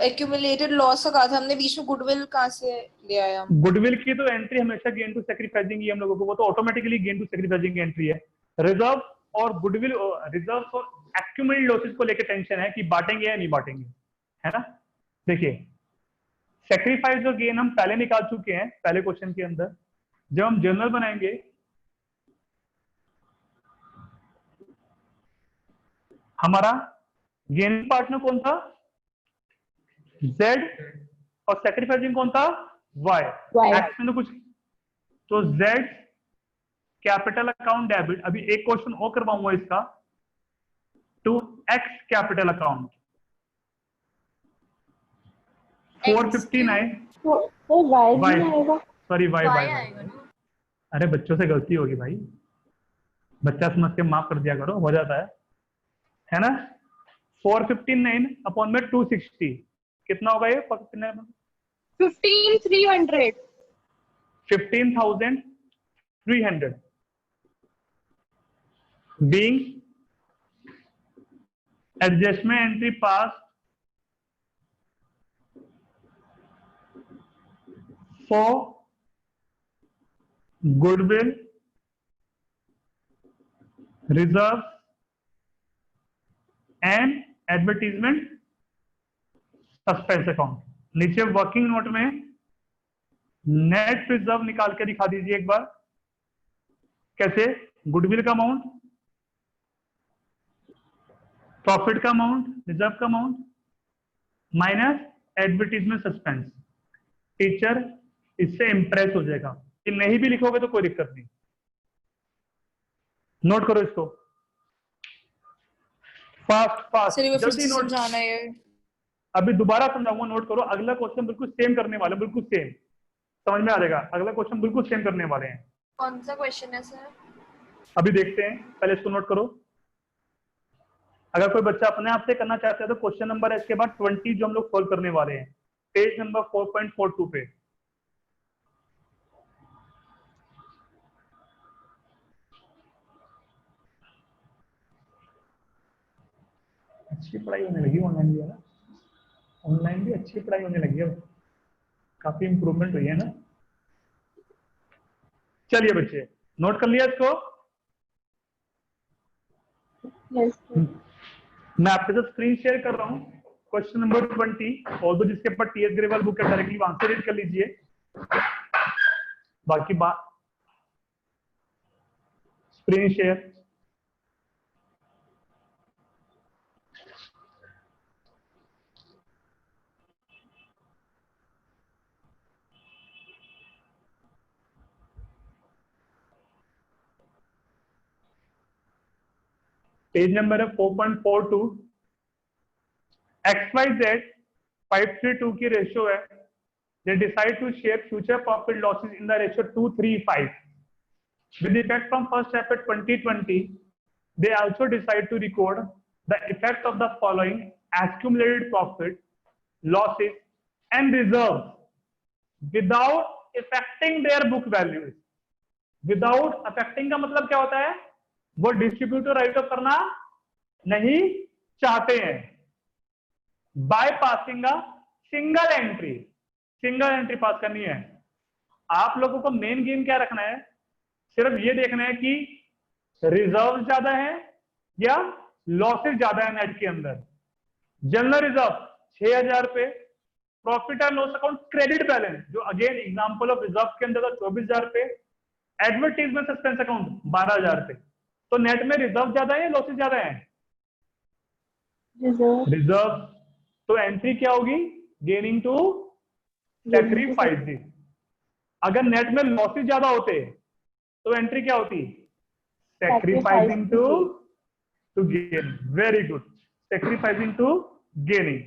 एक्यूमुलेटेड लॉस का कहा था, हमने बीच में गुडविल कहाँ से ले आया? गुडविल की तो एंट्री हमेशा गेन टू सैक्रिफाइसिंग ही हम लोगों को, वो तो ऑटोमेटिकली गेन टू सैक्रिफाइसिंग की एंट्री है। रिजर्व और गुडविल, रिजर्व और एक्यूमुलेटेड लॉसेस को लेकर टेंशन है कि बांटेंगे या नहीं बांटेंगे, है ना? देखिए, सैक्रिफाइस और गेन हम पहले निकाल चुके हैं पहले क्वेश्चन के अंदर। जब हम जर्नल बनाएंगे, हमारा गेन पार्टनर कौन था? Z, और सैक्रिफाइसिंग कौन था? Y। एक्स में तो कुछ, तो Z कैपिटल अकाउंट डेबिट। अभी एक क्वेश्चन और करवाऊंगा इसका, to X capital account 459, sorry Y। अरे बच्चों से गलती होगी भाई, बच्चा समझ के माफ कर दिया करो, हो जाता है ना? 459 अपॉन में 260, कितना होगा ये? 15,300 being adjustment entry passed for goodwill, reserve and advertisement suspense account. नीचे वर्किंग नोट में नेट रिजर्व निकाल के दिखा दीजिए एक बार। कैसे? गुडविल का अमाउंट, प्रॉफिट का अमाउंट, रिजर्व का amount minus advertisement suspense. Teacher इससे इंप्रेस हो जाएगा कि नहीं भी लिखोगे तो कोई दिक्कत नहीं। नोट करो इसको, फास्ट फास्ट, सर ये फिर जल्दी से नोट। समझाना है। अभी दोबारा समझाऊंगा, नोट करो। अगला क्वेश्चन बिल्कुल सेम करने वाले, बिल्कुल सेम, समझ में आ जाएगा। अगला क्वेश्चन बिल्कुल सेम करने वाले हैं। कौन सा क्वेश्चन है सर? अभी देखते हैं, पहले इसको नोट करो। अगर कोई बच्चा अपने आप से करना चाहता है तो क्वेश्चन नंबर है इसके बाद 20 जो हम लोग सोल्व करने वाले हैं, पेज नंबर 4.42 पे। अच्छी पढ़ाई होने लगी ऑनलाइन भी, है ना? ऑनलाइन भी अच्छी पढ़ाई होने लगी है, काफी इंप्रूवमेंट हुई है ना। चलिए बच्चे, नोट कर लिया इसको? Yes, sir. मैं आपके साथ स्क्रीन शेयर कर रहा हूँ क्वेश्चन नंबर 20, और तो जिसके ऊपर टीएस ग्रेवाल बुक है डायरेक्टली वहां से रीड कर लीजिए। बाकी बात स्क्रीन शेयर। पेज नंबर है 4.42। XYZ 5:3:2 की रेशियो है। They decide to share future profit losses in the ratio 2:3:5. With effect from 1st April 2020, they also decide to record the effect of the following accumulated profit, losses, and reserves without affecting their book values. Without affecting का मतलब क्या होता है? वो डिस्ट्रीब्यूटर राइट ऑफ करना नहीं चाहते हैं। By passing a single entry, single entry पास करनी है। आप लोगों को मेन गेम क्या रखना है? सिर्फ ये देखना है कि रिजर्व ज्यादा है या लॉसेस ज्यादा है नेट के अंदर। जनरल रिजर्व 6000 रुपए, profit and loss account credit balance जो अगेन एग्जांपल ऑफ रिजर्व के अंदर 24,000 रुपए, एडवर्टीजमेंट सस्पेंस अकाउंट 12,000 रुपए। तो नेट में रिजर्व ज्यादा है या लॉसेस ज्यादा है? Reserve. रिजर्व। तो एंट्री क्या होगी? Gaining to sacrifice. अगर नेट में लॉसेस ज्यादा होते तो एंट्री क्या होती? Sacrificing to gain. Very good, sacrificing to gaining.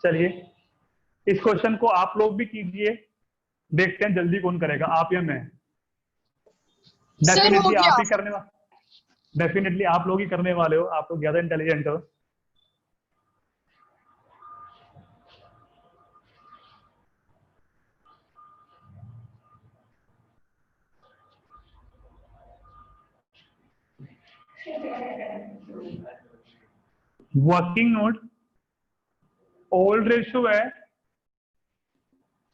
चलिए इस क्वेश्चन को आप लोग भी कीजिए, देखते हैं जल्दी कौन करेगा, आप या मैं। डेफिनेटली आप ही करने वाले, डेफिनेटली आप लोग ही करने वाले हो, आप लोग ज्यादा इंटेलिजेंट हो। वर्किंग नोट ओल्ड रेशियो है।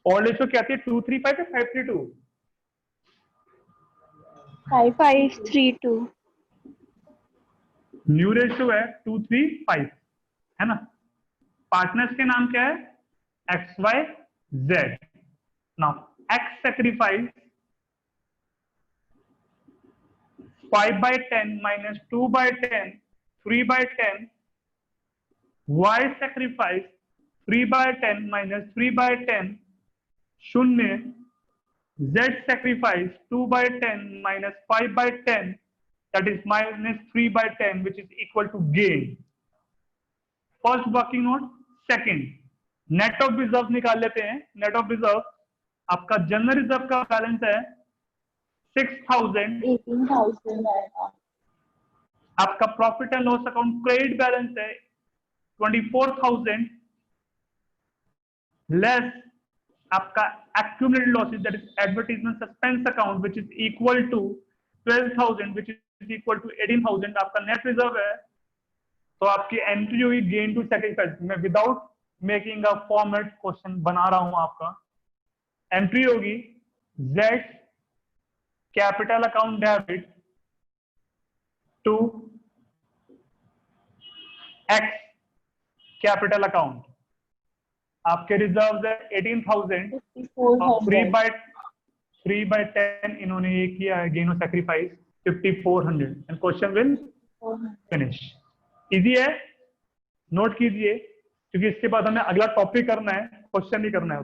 ओल्ड रेशियो क्या थी? 2:3:5 या 5:3:2? 5:3:2. न्यू रेशियो है 2:3:5, है ना। पार्टनर्स के नाम क्या है? XYZ। Now X sacrifice 5/10 minus 2/10, 3/10. Y sacrifice 3/10 minus 3/10, 0. Z sacrifice 2/10 minus 5/10, that is minus 3/10, which is equal to gain. First working note. Second, net of reserve निकाल लेते हैं। net of reserve आपका जनरल रिजर्व का बैलेंस है 6,000, 18,000. आपका profit and loss account credit balance है 24,000, लेस आपका accumulated losses, that is advertisement suspense account, which is equal to 12,000, which is equal to 18,000। आपका नेट रिजर्व है। तो आपकी एंट्री हुई गेन टू सैक्रिफाइस। मैं without making a format question बना रहा हूं। आपका एंट्री होगी Z capital account debit to X capital account. आपके रिजर्व है 18,000 और 3/10 इन्होंने ये किया है gain of sacrifice 5,400 and question will finish. Easy है, नोट कीजिए क्योंकि इसके बाद हमें अगला टॉपिक करना है, क्वेश्चन ही करना है।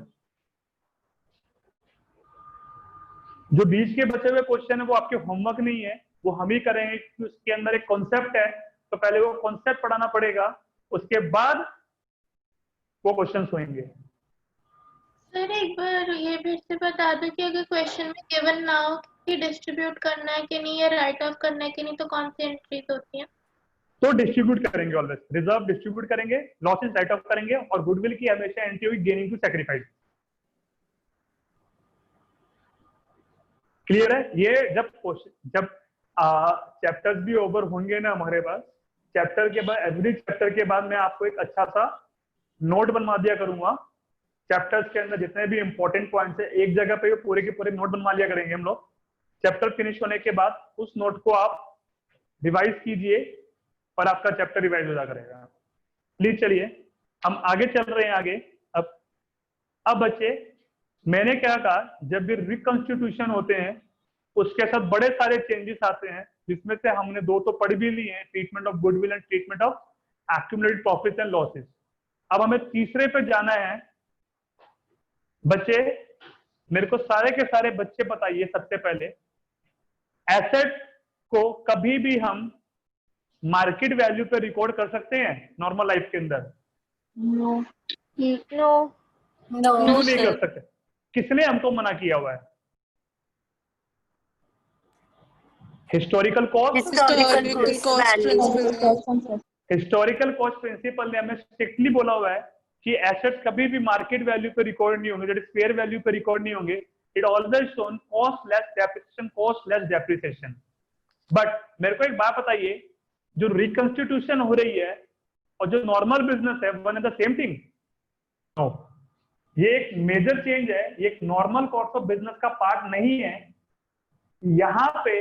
जो बीच के बचे हुए क्वेश्चन है वो आपके होमवर्क नहीं है, वो हम ही करेंगे क्योंकि उसके अंदर एक कॉन्सेप्ट है, तो पहले वो कॉन्सेप्ट पढ़ाना पड़ेगा, उसके बाद वो क्वेश्चन होंगे। सर एक बार ये फिर से बता दो कि अगर क्वेश्चन में गिवन ना हो कि डिस्ट्रीब्यूट करना है कि नहीं या राइट ऑफ करना है कि नहीं, तो कौन सी एंट्रीज होती है? तो डिस्ट्रीब्यूट करेंगे, ऑलवेज रिजर्व डिस्ट्रीब्यूट करेंगे, लॉसेस राइट ऑफ करेंगे, और गुडविल की हमेशा एंट्री होगी गेनिंग टू सैक्रिफाइस। क्लियर है? ये जब चैप्टर्स भी ओवर होंगे ना हमारे पास, चैप्टर के बाद एवरी चैप्टर के बाद मैं आपको एक अच्छा सा नोट बनवा दिया करूंगा। चैप्टर्स के अंदर जितने भी इंपॉर्टेंट पॉइंट्स है एक जगह पे पूरे के पूरे नोट बनवा लिया करेंगे हम लोग। चैप्टर फिनिश होने के बाद उस नोट को आप रिवाइज कीजिए और आपका चैप्टर रिवाइज हो जा करेगा। प्लीज चलिए हम आगे चल रहे हैं। आगे अब बच्चे, मैंने क्या कहा, जब भी रिकॉन्स्टिट्यूशन होते हैं उसके साथ बड़े सारे चेंजेस आते हैं, जिसमें से हमने दो तो पढ़ भी लिए हैं, treatment of goodwill and treatment of accumulated profits and losses. अब हमें तीसरे पे जाना है। बच्चे मेरे को सारे के सारे बच्चे बताइए, सबसे पहले एसेट को कभी भी हम मार्केट वैल्यू पे रिकॉर्ड कर सकते हैं नॉर्मल लाइफ के अंदर? नो क्यों नहीं कर सकते? किसने हमको मना किया हुआ है? हिस्टोरिकल कॉस्ट प्रिंसिपल ने हमें स्ट्रिक्टली बोला हुआ है कि एसेट्स कभी भी मार्केट वैल्यू पे रिकॉर्ड नहीं होंगे, दैट इज फेयर वैल्यू पे रिकॉर्ड नहीं होंगे। It always shown cost less depreciation. But मेरे को एक बात बताइए, जो रिकंस्टिट्यूशन हो रही है और जो नॉर्मल बिजनेस है, one is the same thing? No, ये एक मेजर चेंज है, ये एक नॉर्मल कोर्स ऑफ बिजनेस का पार्ट नहीं है। यहाँ पे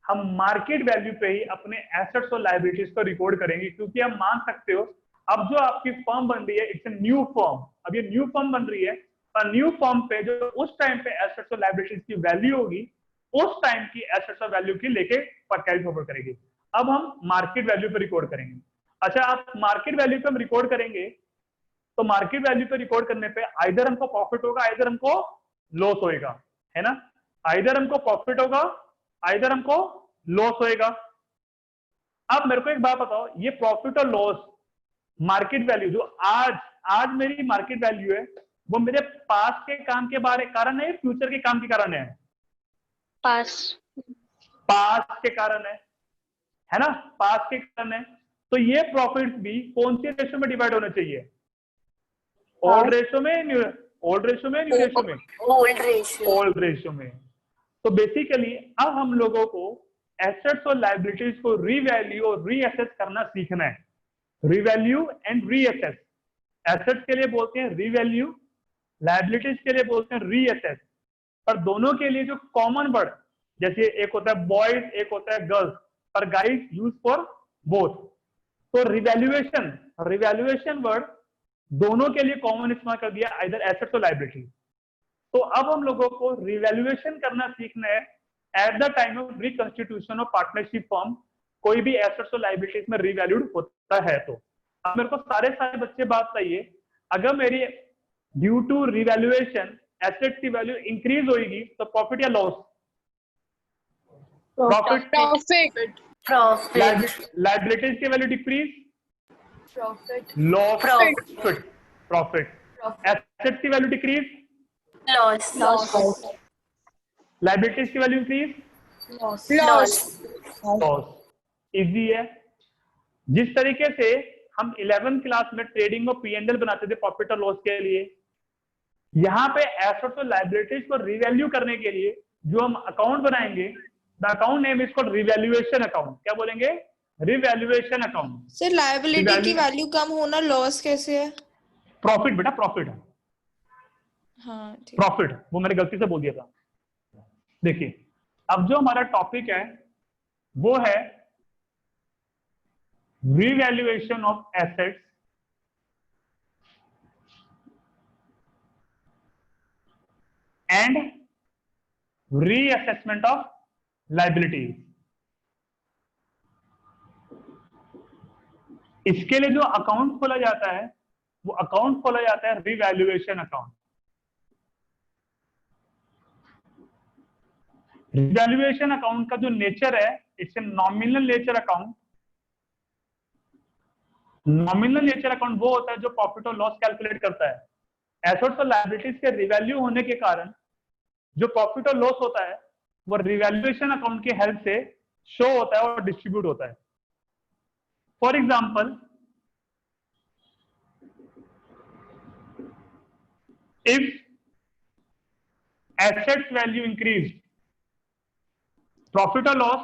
हम मार्केट वैल्यू पे ही अपने एसेट्स और लायबिलिटीज को रिकॉर्ड करेंगे, क्योंकि आप मान सकते हो अब जो आपकी फर्म बन रही है इट्स ए न्यू फर्म। अब ये न्यू फर्म बन रही है और न्यू फर्म पे जो उस टाइम पे एसेट्स और लायबिलिटीज की वैल्यू होगी, उस टाइम की एसेट्स और वैल्यू की लेके कैरी फॉरवर्ड करेंगे। अब हम मार्केट वैल्यू पे रिकॉर्ड करेंगे। अच्छा, आप मार्केट वैल्यू पे हम रिकॉर्ड करेंगे तो मार्केट वैल्यू पे रिकॉर्ड करने पे आइदर हमको प्रॉफिट होगा, आइदर हमको लॉस होएगा, है ना? आइदर हमको प्रॉफिट होगा, आइदर हमको लॉस होएगा। अब मेरे को एक बात बताओ, ये प्रॉफिट और लॉस मार्केट वैल्यू जो आज मेरी मार्केट वैल्यू है, वो मेरे पास के काम के बारे कारण है, फ्यूचर के काम के कारण है? पास के कारण है ना? पास के कारण है। तो ये प्रॉफिट्स भी कौन सी रेशो में डिवाइड होने चाहिए? ओल्ड रेशो में, न्यू रेशो में? ओल्ड रेशो में। तो बेसिकली अब हम लोगों को एसेट्स और लायबिलिटीज को रीवैल्यू और रीअसेस करना सीखना है। Revalue and reassess. एसेट्स के लिए बोलते हैं रीवैल्यू, लायबिलिटीज के लिए बोलते हैं रीअसेस। पर दोनों के लिए जो कॉमन वर्ड, जैसे एक होता है बॉयज, एक होता है गर्ल्स, पर गाइज यूज फॉर बोथ। तो रिवैल्यूएशन वर्ड दोनों के लिए कॉमन इस्तेमाल कर दिया, आइदर एसेट्स और लायबिलिटी। तो अब हम लोगों को रिवैल्यूएशन करना सीखना है at the time of reconstitution of partnership firm. कोई भी एसेट्स और लायबिलिटीज में रिवैल्यूड होता है। तो अब मेरे को सारे बच्चे बात बताइए, अगर मेरी ड्यू टू रिवैल्यूएशन एसेट्स की वैल्यू इंक्रीज होगी तो प्रॉफिट या लॉस? प्रॉफिट। लायबिलिटीज की value decrease? Loss. Profit. Assets की वैल्यू डिक्रीज? लॉस। लायबिलिटीज की वैल्यू इंक्रीज? लॉस। इजी है। जिस तरीके से हम 11th क्लास में ट्रेडिंग और P&L बनाते थे प्रॉफिट और लॉस के लिए, यहाँ पे एसेट्स और लायबिलिटीज को रिवैल्यू करने के लिए जो हम अकाउंट बनाएंगे, the account name is called revaluation account. क्या बोलेंगे? Revaluation account. सर लायबिलिटी की वैल्यू कम होना लॉस कैसे है? प्रॉफिट बेटा, प्रॉफिट है। हाँ ठीक। प्रॉफिट, वो मैंने गलती से बोल दिया था। देखिए, अब जो हमारा टॉपिक है वो है revaluation of assets and reassessment of liabilities. इसके लिए जो अकाउंट खोला जाता है वो अकाउंट खोला जाता है रिवैल्यूएशन अकाउंट। रिवैल्यूएशन अकाउंट का जो नेचर है, it's a nominal nature account. Nominal nature account वो होता है जो प्रॉफिट और लॉस कैलकुलेट करता है। एसेट्स और लायबिलिटीज के रिवैल्यू होने के कारण जो प्रॉफिट और लॉस होता है वो रिवैल्यूएशन अकाउंट की हेल्प से शो होता है और डिस्ट्रीब्यूट होता है। For example, if assets value increased, profit or loss?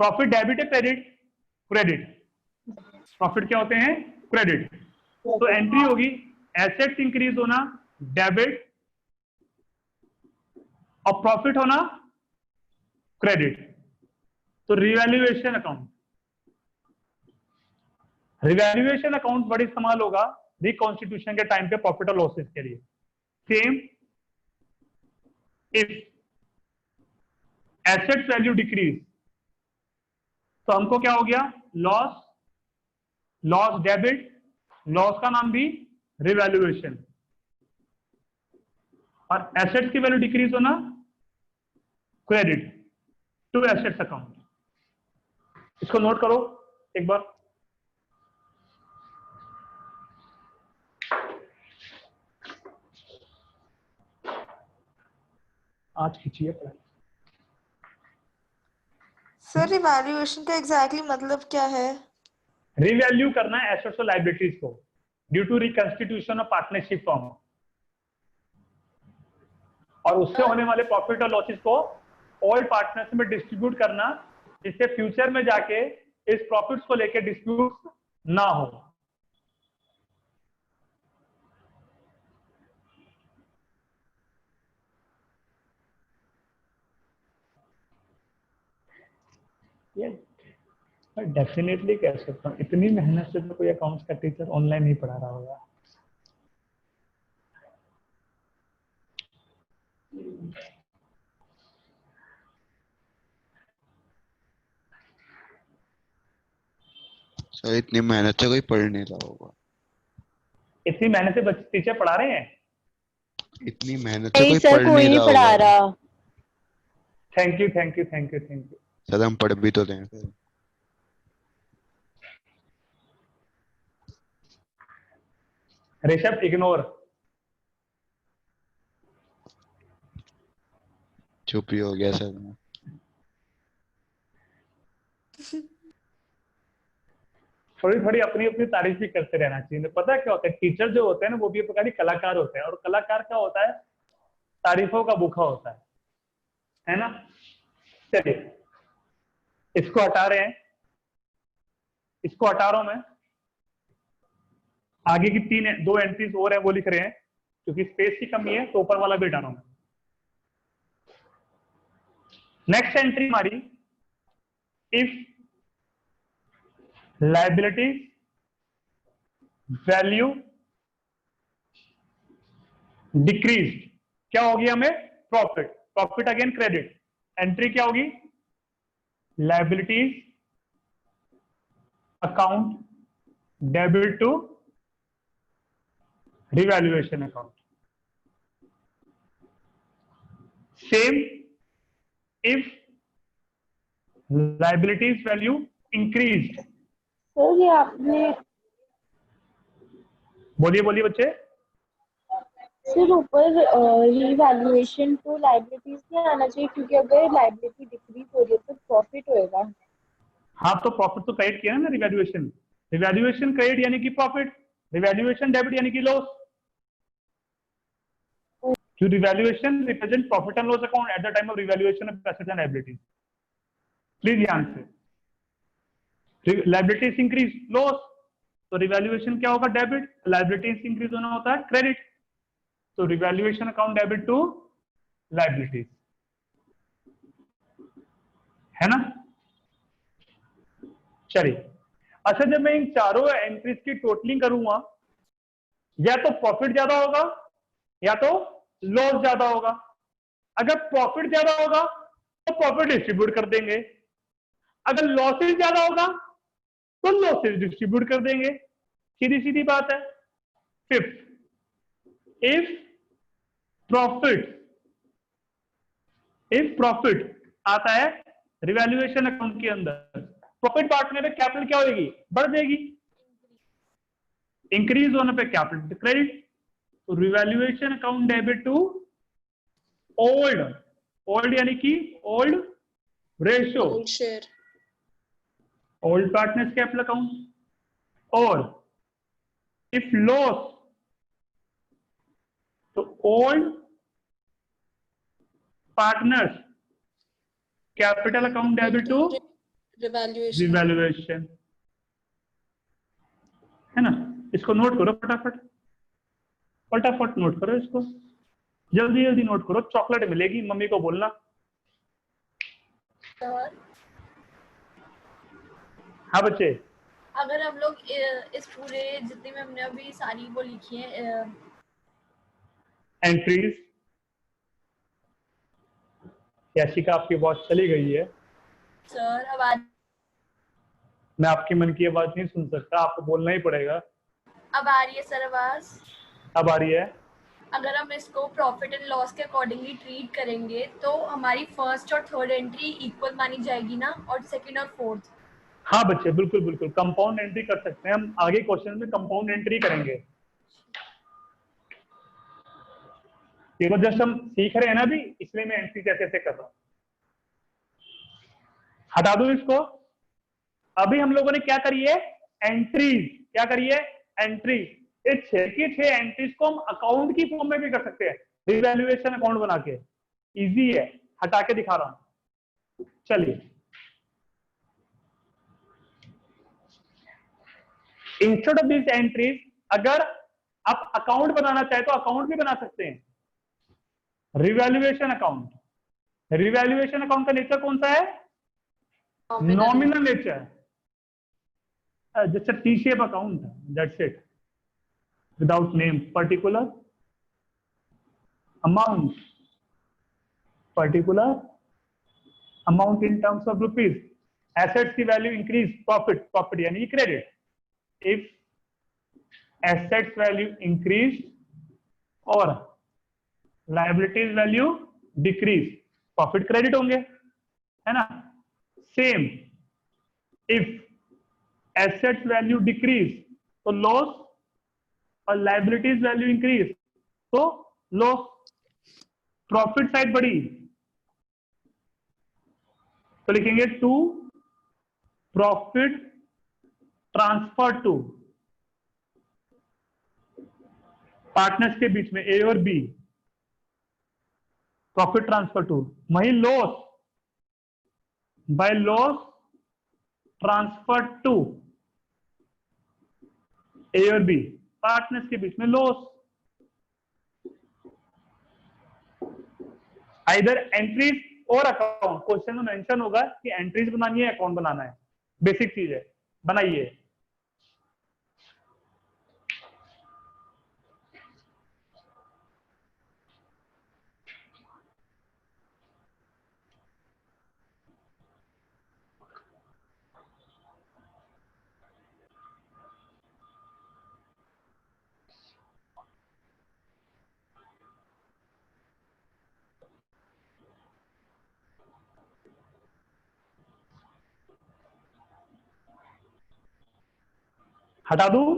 Profit debit है, क्रेडिट। प्रॉफिट क्या होते हैं? क्रेडिट। तो एंट्री होगी एसेट्स इंक्रीज होना डेबिट और प्रॉफिट होना क्रेडिट। तो रिवैल्यूएशन अकाउंट, रिवैल्यूएशन अकाउंट बड़ी इस्तेमाल होगा रिकॉन्स्टिट्यूशन के टाइम पे प्रॉफिट और लॉसेस के लिए। Same, if assets value decrease तो हमको क्या हो गया? लॉस, लॉस डेबिट, लॉस का नाम भी रिवैल्यूएशन। और एसेट्स की वैल्यू डिक्रीज होना क्रेडिट टू एसेट्स अकाउंट। इसको नोट करो एक बार। आज खींचिए पढ़ाई। सर रिवैल्यूएशन का एग्जैक्टली मतलब क्या है? रिवैल्यू करना है एसेट्स और लायबिलिटीज को due to reconstitution of partnership form, और उससे होने वाले प्रॉफिट और लॉसेस को ऑल पार्टनर्स में डिस्ट्रीब्यूट करना, जिससे फ्यूचर में जाके इस प्रॉफिट्स को लेके डिस्प्यूट ना हो। ये मैं डेफिनेटली कह सकता हूँ, इतनी मेहनत से तो कोई अकाउंट्स का टीचर ऑनलाइन नहीं पढ़ा रहा होगा। सर इतनी मेहनत से कोई पढ़ नहीं रहा होगा। इतनी मेहनत से बच्चे टीचर पढ़ा रहे हैं? इतनी मेहनत से कोई पढ़ नहीं पढ़ा रहा रहा। होगा। Thank you thank you thank you thank you. Sir हम पढ़ भी तो रहे हैं फिर। ऋषभ इग्नोर। चुप ही हो गया सर मैं। थोड़ी थोड़ी अपनी अपनी तारीफ भी करते रहना चाहिए। पता है क्या होता है, टीचर जो होते हैं ना वो भी एक प्रकार के कलाकार होते हैं, और कलाकार क्या होता है? तारीफों का भूखा होता है ना। चलिए इसको हटा रहे हैं, इसको हटा रहा हूं मैं। आगे की दो एंट्रीज और है वो लिख रहे हैं, क्योंकि स्पेस की कमी है तो ऊपर वाला भी हटा रहा हूं मैं। नेक्स्ट एंट्री हमारी, इफ लायबिलिटी वैल्यू डिक्रीज, क्या होगी हमें? Profit. Profit again credit. Entry क्या होगी? Liabilities account debit to revaluation account. Same, if liabilities value increase. Sir ये आपने बोलिए बोलिए बच्चे। सर ऊपर रिवैल्यूएशन टू लायबिलिटीज नहीं आना चाहिए, क्योंकि अगर लायबिलिटी डिक्रीज हो रही है तो प्रॉफिट होएगा। हाँ तो प्रॉफिट तो क्रेडिट किया ना रिवैल्यूएशन। रिवैल्यूएशन क्रेडिट यानी कि प्रॉफिट, रिवैल्यूएशन डेबिट यानी कि लॉस। तो revaluation represent profit and loss account at the time of revaluation of assets and liabilities. Please ध्यान से, लायबिलिटीज इंक्रीज लॉस, तो रिवैल्यूएशन क्या होगा? डेबिट। लायबिलिटीज इंक्रीज होना होता है क्रेडिट, तो revaluation account debit to liabilities, है ना। चलिए अच्छा, जब मैं इन चारों एंट्रीज की टोटलिंग करूंगा, या तो प्रॉफिट ज्यादा होगा या तो लॉस ज्यादा होगा। अगर प्रॉफिट ज्यादा होगा तो प्रॉफिट डिस्ट्रीब्यूट कर देंगे, अगर लॉसेस ज्यादा होगा तो लॉसेस डिस्ट्रीब्यूट कर देंगे। सीधी सीधी बात है। Fifth, if profit, if profit आता है रिवैल्यूएशन अकाउंट के अंदर, प्रॉफिट बांटने पे कैपिटल क्या होगी, बढ़ जाएगी, इंक्रीज होने पे कैपिटल क्रेडिट, तो revaluation account debit to old, old यानी कि old ratio, old share, old partners capital account, और इफ लॉस तो old partners capital account debit to revaluation, revaluation, है ना। इसको नोट करो फटाफट, फटाफट नोट करो इसको, जल्दी जल्दी नोट करो, चॉकलेट मिलेगी, मम्मी को बोलना। सर हाँ बच्चे, अगर हम लोग इस पूरे जितनी में हमने अभी सारी वो लिखी है एंट्रीज, याशिका आपकी वॉच चली गई है, सर अब मैं आपके मन की आवाज नहीं सुन सकता, आपको बोलना ही पड़ेगा। अब आ रही है सर आवाज। अब आ रही है। अगर हम इसको प्रॉफिट एंड लॉस के अकॉर्डिंगली ट्रीट करेंगे तो हमारी फर्स्ट और थर्ड एंट्री इक्वल मानी जाएगी ना, और सेकंड और फोर्थ। हाँ बच्चे, बिल्कुल बिल्कुल कंपाउंड एंट्री कर सकते हैं हम, आगे क्वेश्चन में कंपाउंड एंट्री करेंगे। ये तो जस्ट हम सीख रहे हैं ना अभी, इसलिए मैं एंट्री कैसे कैसे कर रहा हूँ। हटा दो इसको। अभी हम लोगों ने क्या करी है, एंट्रीज, क्या करी है, एंट्री। इस 6 की 6 एंट्रीज को हम अकाउंट की फॉर्म में भी कर सकते हैं, रिवैल्यूएशन अकाउंट बना के, इजी है, हटा के दिखा रहा हूं। चलिए, इंस्टेड ऑफ दिस एंट्रीज, अगर आप अकाउंट बनाना चाहे तो अकाउंट भी बना सकते हैं, रिवैल्यूएशन अकाउंट। रिवैल्यूएशन अकाउंट का नेचर कौन सा है, नॉमिनल नेचर, जैसे T shape account, that's it, without name, particular amount, particular amount in terms of rupees, assets की वैल्यू इंक्रीज, प्रॉफिट, प्रॉफिट यानी credit, if assets value increase और liabilities value decrease, profit credit होंगे, है ना। Same, if assets value decrease तो लॉस, और लायबिलिटीज वैल्यू इंक्रीज तो लॉस, प्रॉफिट साइड बढ़ी तो लिखेंगे to profit transfer to partners के बीच में, ए और बी, प्रॉफिट ट्रांसफर टू, वही loss by loss transfer to A और बी, पार्टनर्स के बीच में लॉस। आइदर एंट्रीज और अकाउंट, क्वेश्चन में मेंशन होगा कि एंट्रीज बनानी है, अकाउंट बनाना है, बेसिक चीज है, बनाइए। हटा दूं,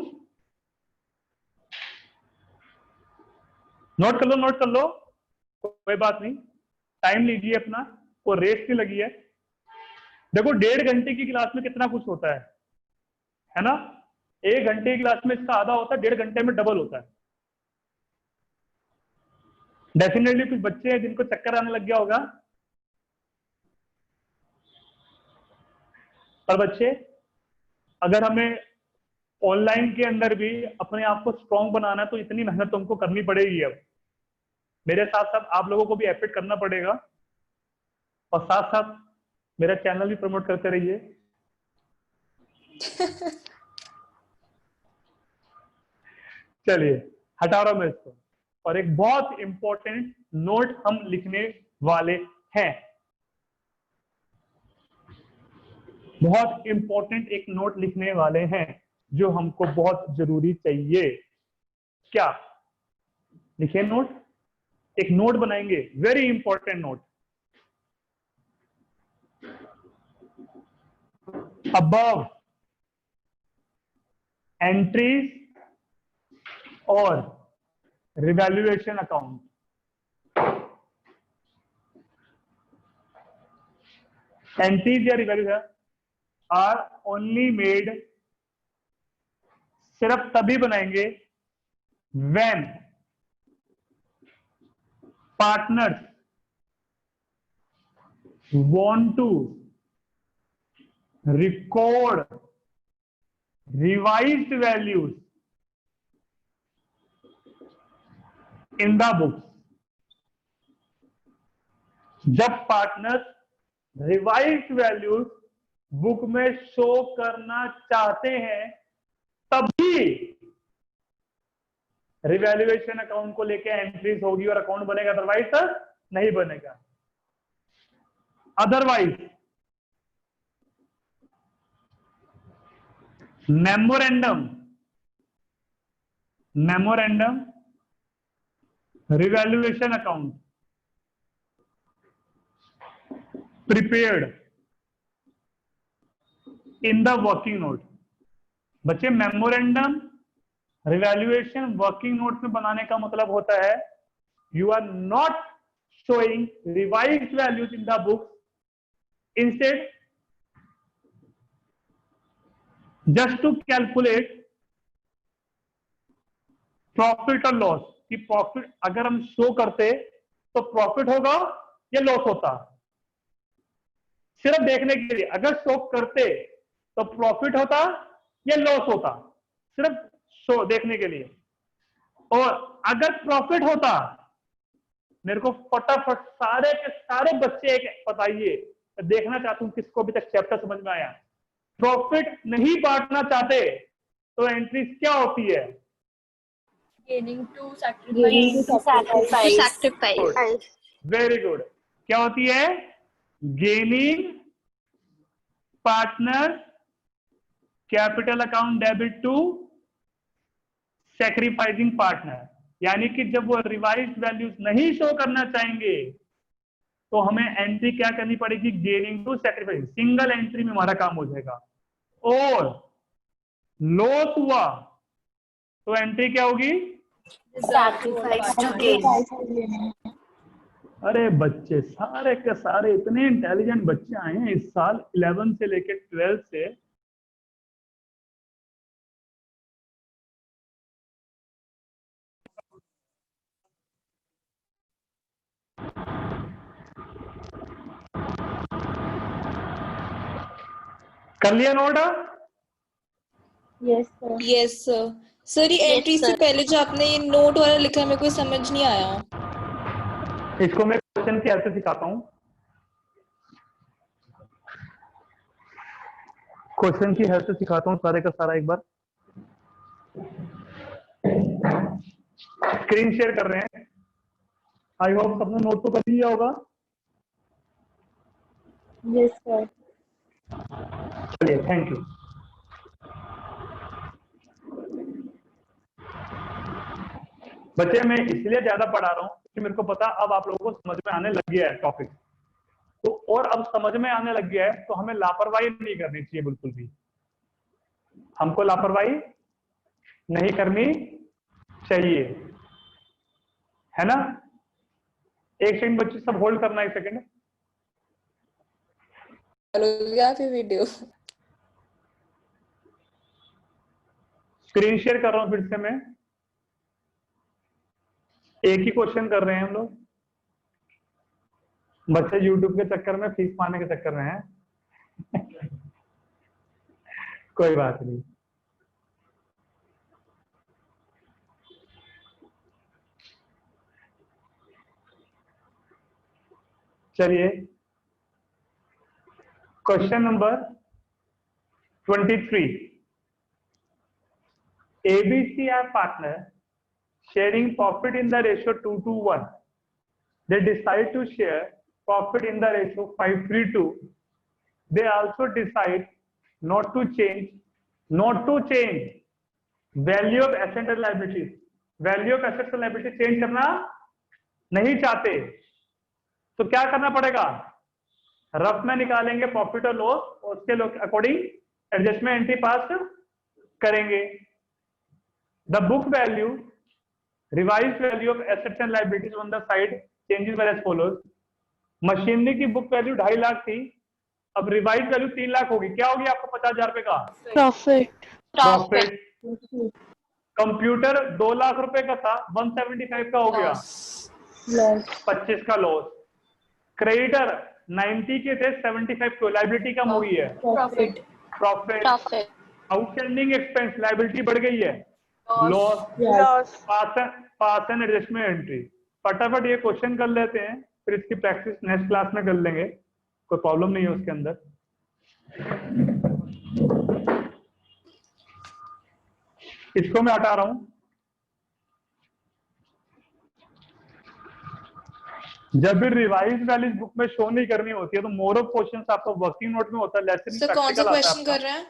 नोट कर लो, नोट कर लो, कोई बात नहीं, टाइम लीजिए अपना, वो रेस नहीं लगी है। देखो 1.5 घंटे की क्लास में कितना कुछ होता है ना। 1 घंटे की क्लास में इसका आधा होता है, 1.5 घंटे में डबल होता है। डेफिनेटली कुछ बच्चे हैं जिनको चक्कर आने लग गया होगा, पर बच्चे अगर हमें ऑनलाइन के अंदर भी अपने आप को स्ट्रॉन्ग बनाना है तो इतनी मेहनत तुमको करनी पड़ेगी। अब मेरे साथ साथ आप लोगों को भी एफर्ट करना पड़ेगा, और साथ साथ मेरा चैनल भी प्रमोट करते रहिए। चलिए, हटा रहा हूं मैं इसको, और एक बहुत इंपॉर्टेंट नोट हम लिखने वाले हैं, बहुत इंपॉर्टेंट एक नोट लिखने वाले हैं जो हमको बहुत जरूरी चाहिए। क्या लिखे नोट, एक नोट बनाएंगे, very important note. above entries or revaluation account, entries या revaluation are only made, सिर्फ तभी बनाएंगे when partners want to record revised values in the books। जब पार्टनर्स रिवाइज्ड वैल्यूज बुक में शो करना चाहते हैं तभी रिवैल्यूएशन अकाउंट को लेके एंट्रीज होगी और अकाउंट बनेगा, अदरवाइज नहीं बनेगा। Otherwise memorandum revaluation account prepared in the working note। बच्चे मेमोरेंडम रिवैल्यूएशन वर्किंग नोट में बनाने का मतलब होता है you are not showing revised values in the book, instead just to calculate profit और लॉस कि प्रॉफिट अगर हम शो करते तो प्रॉफिट होगा या लॉस होता, सिर्फ देखने के लिए। अगर शो करते तो प्रॉफिट होता या लॉस होता, सिर्फ शो देखने के लिए। और अगर प्रॉफिट होता, मेरे को फटाफट सारे के सारे बच्चे एक बताइए, देखना चाहता हूं किसको अभी तक चैप्टर समझ में आया। प्रॉफिट नहीं बांटना चाहते तो एंट्रीज क्या होती है? Gaining to sacrifice. Very good. क्या होती है? Gaining partner capital account debit to sacrificing partner. यानी कि जब वो रिवाइज्ड वैल्यूज नहीं शो करना चाहेंगे तो हमें एंट्री क्या करनी पड़ेगी? Gaining to sacrifice. Single entry में हमारा काम हो जाएगा। और लॉस हुआ तो एंट्री क्या होगी? Sacrifice to gain. अरे बच्चे सारे के सारे इतने इंटेलिजेंट बच्चे आए हैं इस साल 11 से लेकर 12 से। कर लिया note? Yes sir. Yes sir. Sir ये एंट्री से पहले जो आपने ये नोट वाला लिखा मेरे को समझ नहीं आया। इसको मैं क्वेश्चन की हेल्प से सिखाता हूँ। क्वेश्चन की हेल्प से सिखाता हूँ सारे का सारा। एक बार स्क्रीन शेयर कर रहे हैं। आई होप सबने नोट तो कर लिया होगा। Yes sir. चलिए, थैंक यू। बच्चे मैं इसलिए ज्यादा पढ़ा रहा हूँ कि मेरे को पता अब आप लोगों को समझ में आने लग गया है टॉपिक तो, और अब समझ में आने लग गया है तो हमें लापरवाही नहीं करनी चाहिए बिल्कुल भी। हमको लापरवाही नहीं करनी चाहिए, है ना? एक सेकंड बच्चे सब होल्ड करना, एक सेकंड। क्या फिर वीडियो स्क्रीन शेयर कर रहा हूं फिर से मैं। एक ही क्वेश्चन कर रहे हैं हम लोग। बच्चे यूट्यूब के चक्कर में फीस पाने के चक्कर में हैं। कोई बात नहीं। चलिए, question number 23। ABC are partner sharing profit in the ratio 2:1. They decide to share profit in the ratio 5:3:2. They also decide not to change value of assets and liabilities. Value of assets and liabilities change करना नहीं चाहते तो क्या करना पड़ेगा, रफ में निकालेंगे प्रॉफिट और लॉस, और उसके अकॉर्डिंग एडजस्टमेंट एंट्री पास करेंगे। The book value revised value of assets and liabilities on the side changes were as follows. Machinery की बुक वैल्यू 2.5 लाख थी, अब रिवाइज वैल्यू 3 लाख होगी, क्या होगी आपको 50,000 रुपए का Profit. प्रॉफिट। कंप्यूटर 2 लाख रुपए का था, 175 का हो गया, लॉस 25 का लॉस। क्रेडिटर 90 के थे, 75 को, लाइबिलिटी कम हुई है, profit. Profit. Profit. Outstanding expense liability बढ़ गई है, loss. Loss. Pass and adjustment entry. फटाफट ये क्वेश्चन कर लेते हैं, फिर इसकी प्रैक्टिस नेक्स्ट क्लास में कर लेंगे, कोई प्रॉब्लम नहीं है उसके अंदर। इसको मैं हटा रहा हूं। जब भी रिवाइज वैल्यूज बुक में शो नहीं करनी होती है तो मोर ऑफ क्वेश्चंस आपको वर्किंग नोट में होता है, लेसन सर कौन सा क्वेश्चन कर रहे हैं?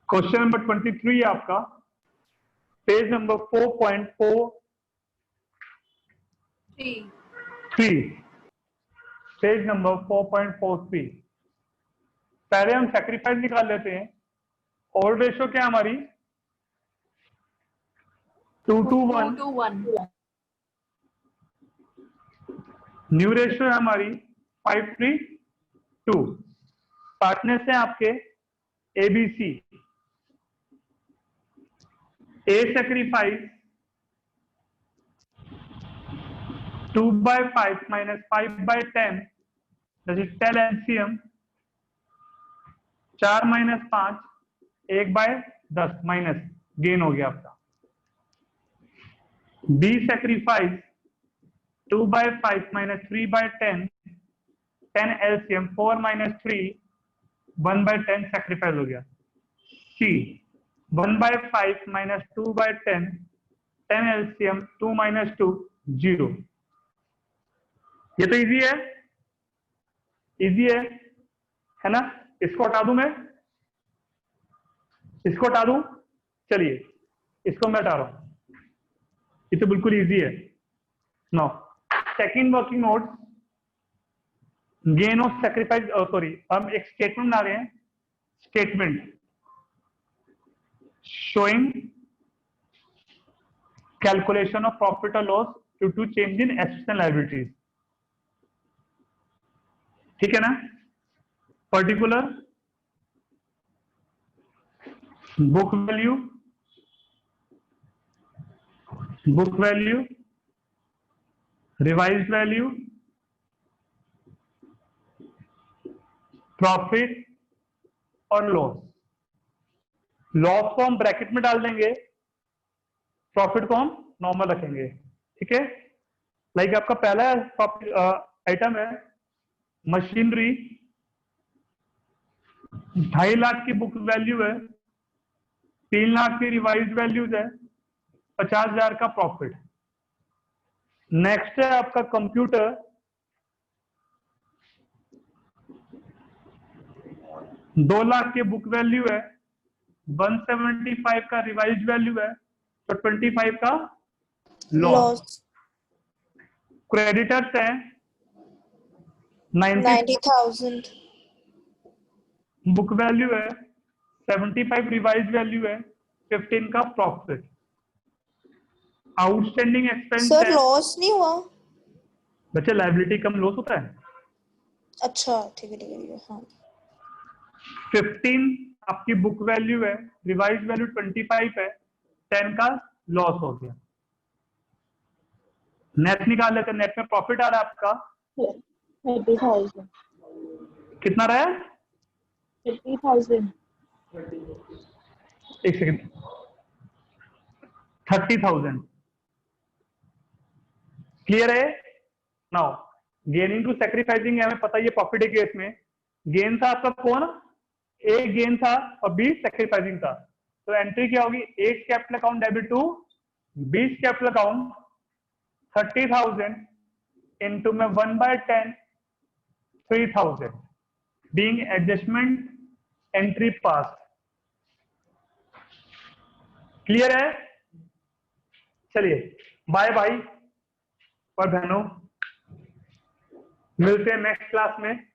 क्वेश्चन नंबर 23 है आपका, पेज नंबर 4.43, पेज नंबर 4.43। पहले हम सैक्रिफाइस निकाल लेते हैं। ओल्ड रेशियो क्या है हमारी, 2:1। 2:1। न्यू रेशियो है हमारी 5:3:2। पार्टनर्स हैं आपके ABC। A sacrifice 2/5 minus 5/10, that is 10 LCM, 4 minus 5, 1/10 minus gain हो गया आपका। B sacrifice 2/5 minus 3/10, 10 LCM, 4 minus 3, 1/10 sacrifice हो गया। सी 1/5 minus 2/10, 10 LCM, 2 minus 2, 0। ये तो इजी है, इजी है ना। इसको हटा दूं मैं, इसको हटा दूं, चलिए इसको मैं हटा रहा हूं, ये तो बिल्कुल इजी है। No second working note, gain of sacrifice, sorry हम एक स्टेटमेंट बना रहे हैं, statement showing calculation of profit और loss due to change in assets and liabilities. ठीक है ना। Particular book value, revised value, profit और लॉस। लॉस को हम ब्रैकेट में डाल देंगे, प्रॉफिट को हम नॉर्मल रखेंगे। ठीक है, लाइक आपका पहला आइटम है मशीनरी, 2.5 लाख की बुक वैल्यू है, 3 लाख की रिवाइज्ड वैल्यूज है, 50,000 का प्रॉफिट। नेक्स्ट है आपका कंप्यूटर, 2 लाख की बुक वैल्यू है, 175 का रिवाइज्ड वैल्यू है, तो 25 का लॉस। क्रेडिटर्स है 90,000। बुक वैल्यू है, 75 रिवाइज वैल्यू है, 15 का प्रॉफिट। आउटस्टैंडिंग एक्सपेंस सर है, लॉस नहीं हुआ? बच्चे लायबिलिटी कम लॉस होता है। अच्छा ठीक है हाँ। 15 आपकी बुक वैल्यू है, रिवाइज वैल्यू 25 है, 10 का लॉस हो गया। नेट निकाल लेते हैं, नेट में प्रॉफिट आ रहा है आपका 30,000। कितना रहा है? 30,000। एक सेकंड, 30,000 क्लियर है। नाउ गेनिंग टू सैक्रिफाइसिंग हमें पता ही है प्रॉफिट के केस में गेन था आपका कौन, ए गेन था और बी सैक्रिफाइसिंग था, तो एंट्री क्या होगी, A capital account debit to B capital account 30,000 into में 1/10 3,000 being adjustment entry pass. Clear है। चलिए बाय बाय। और बहनों, मिलते हैं नेक्स्ट क्लास में।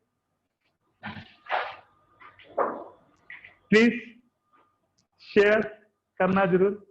प्लीज शेयर करना जरूर।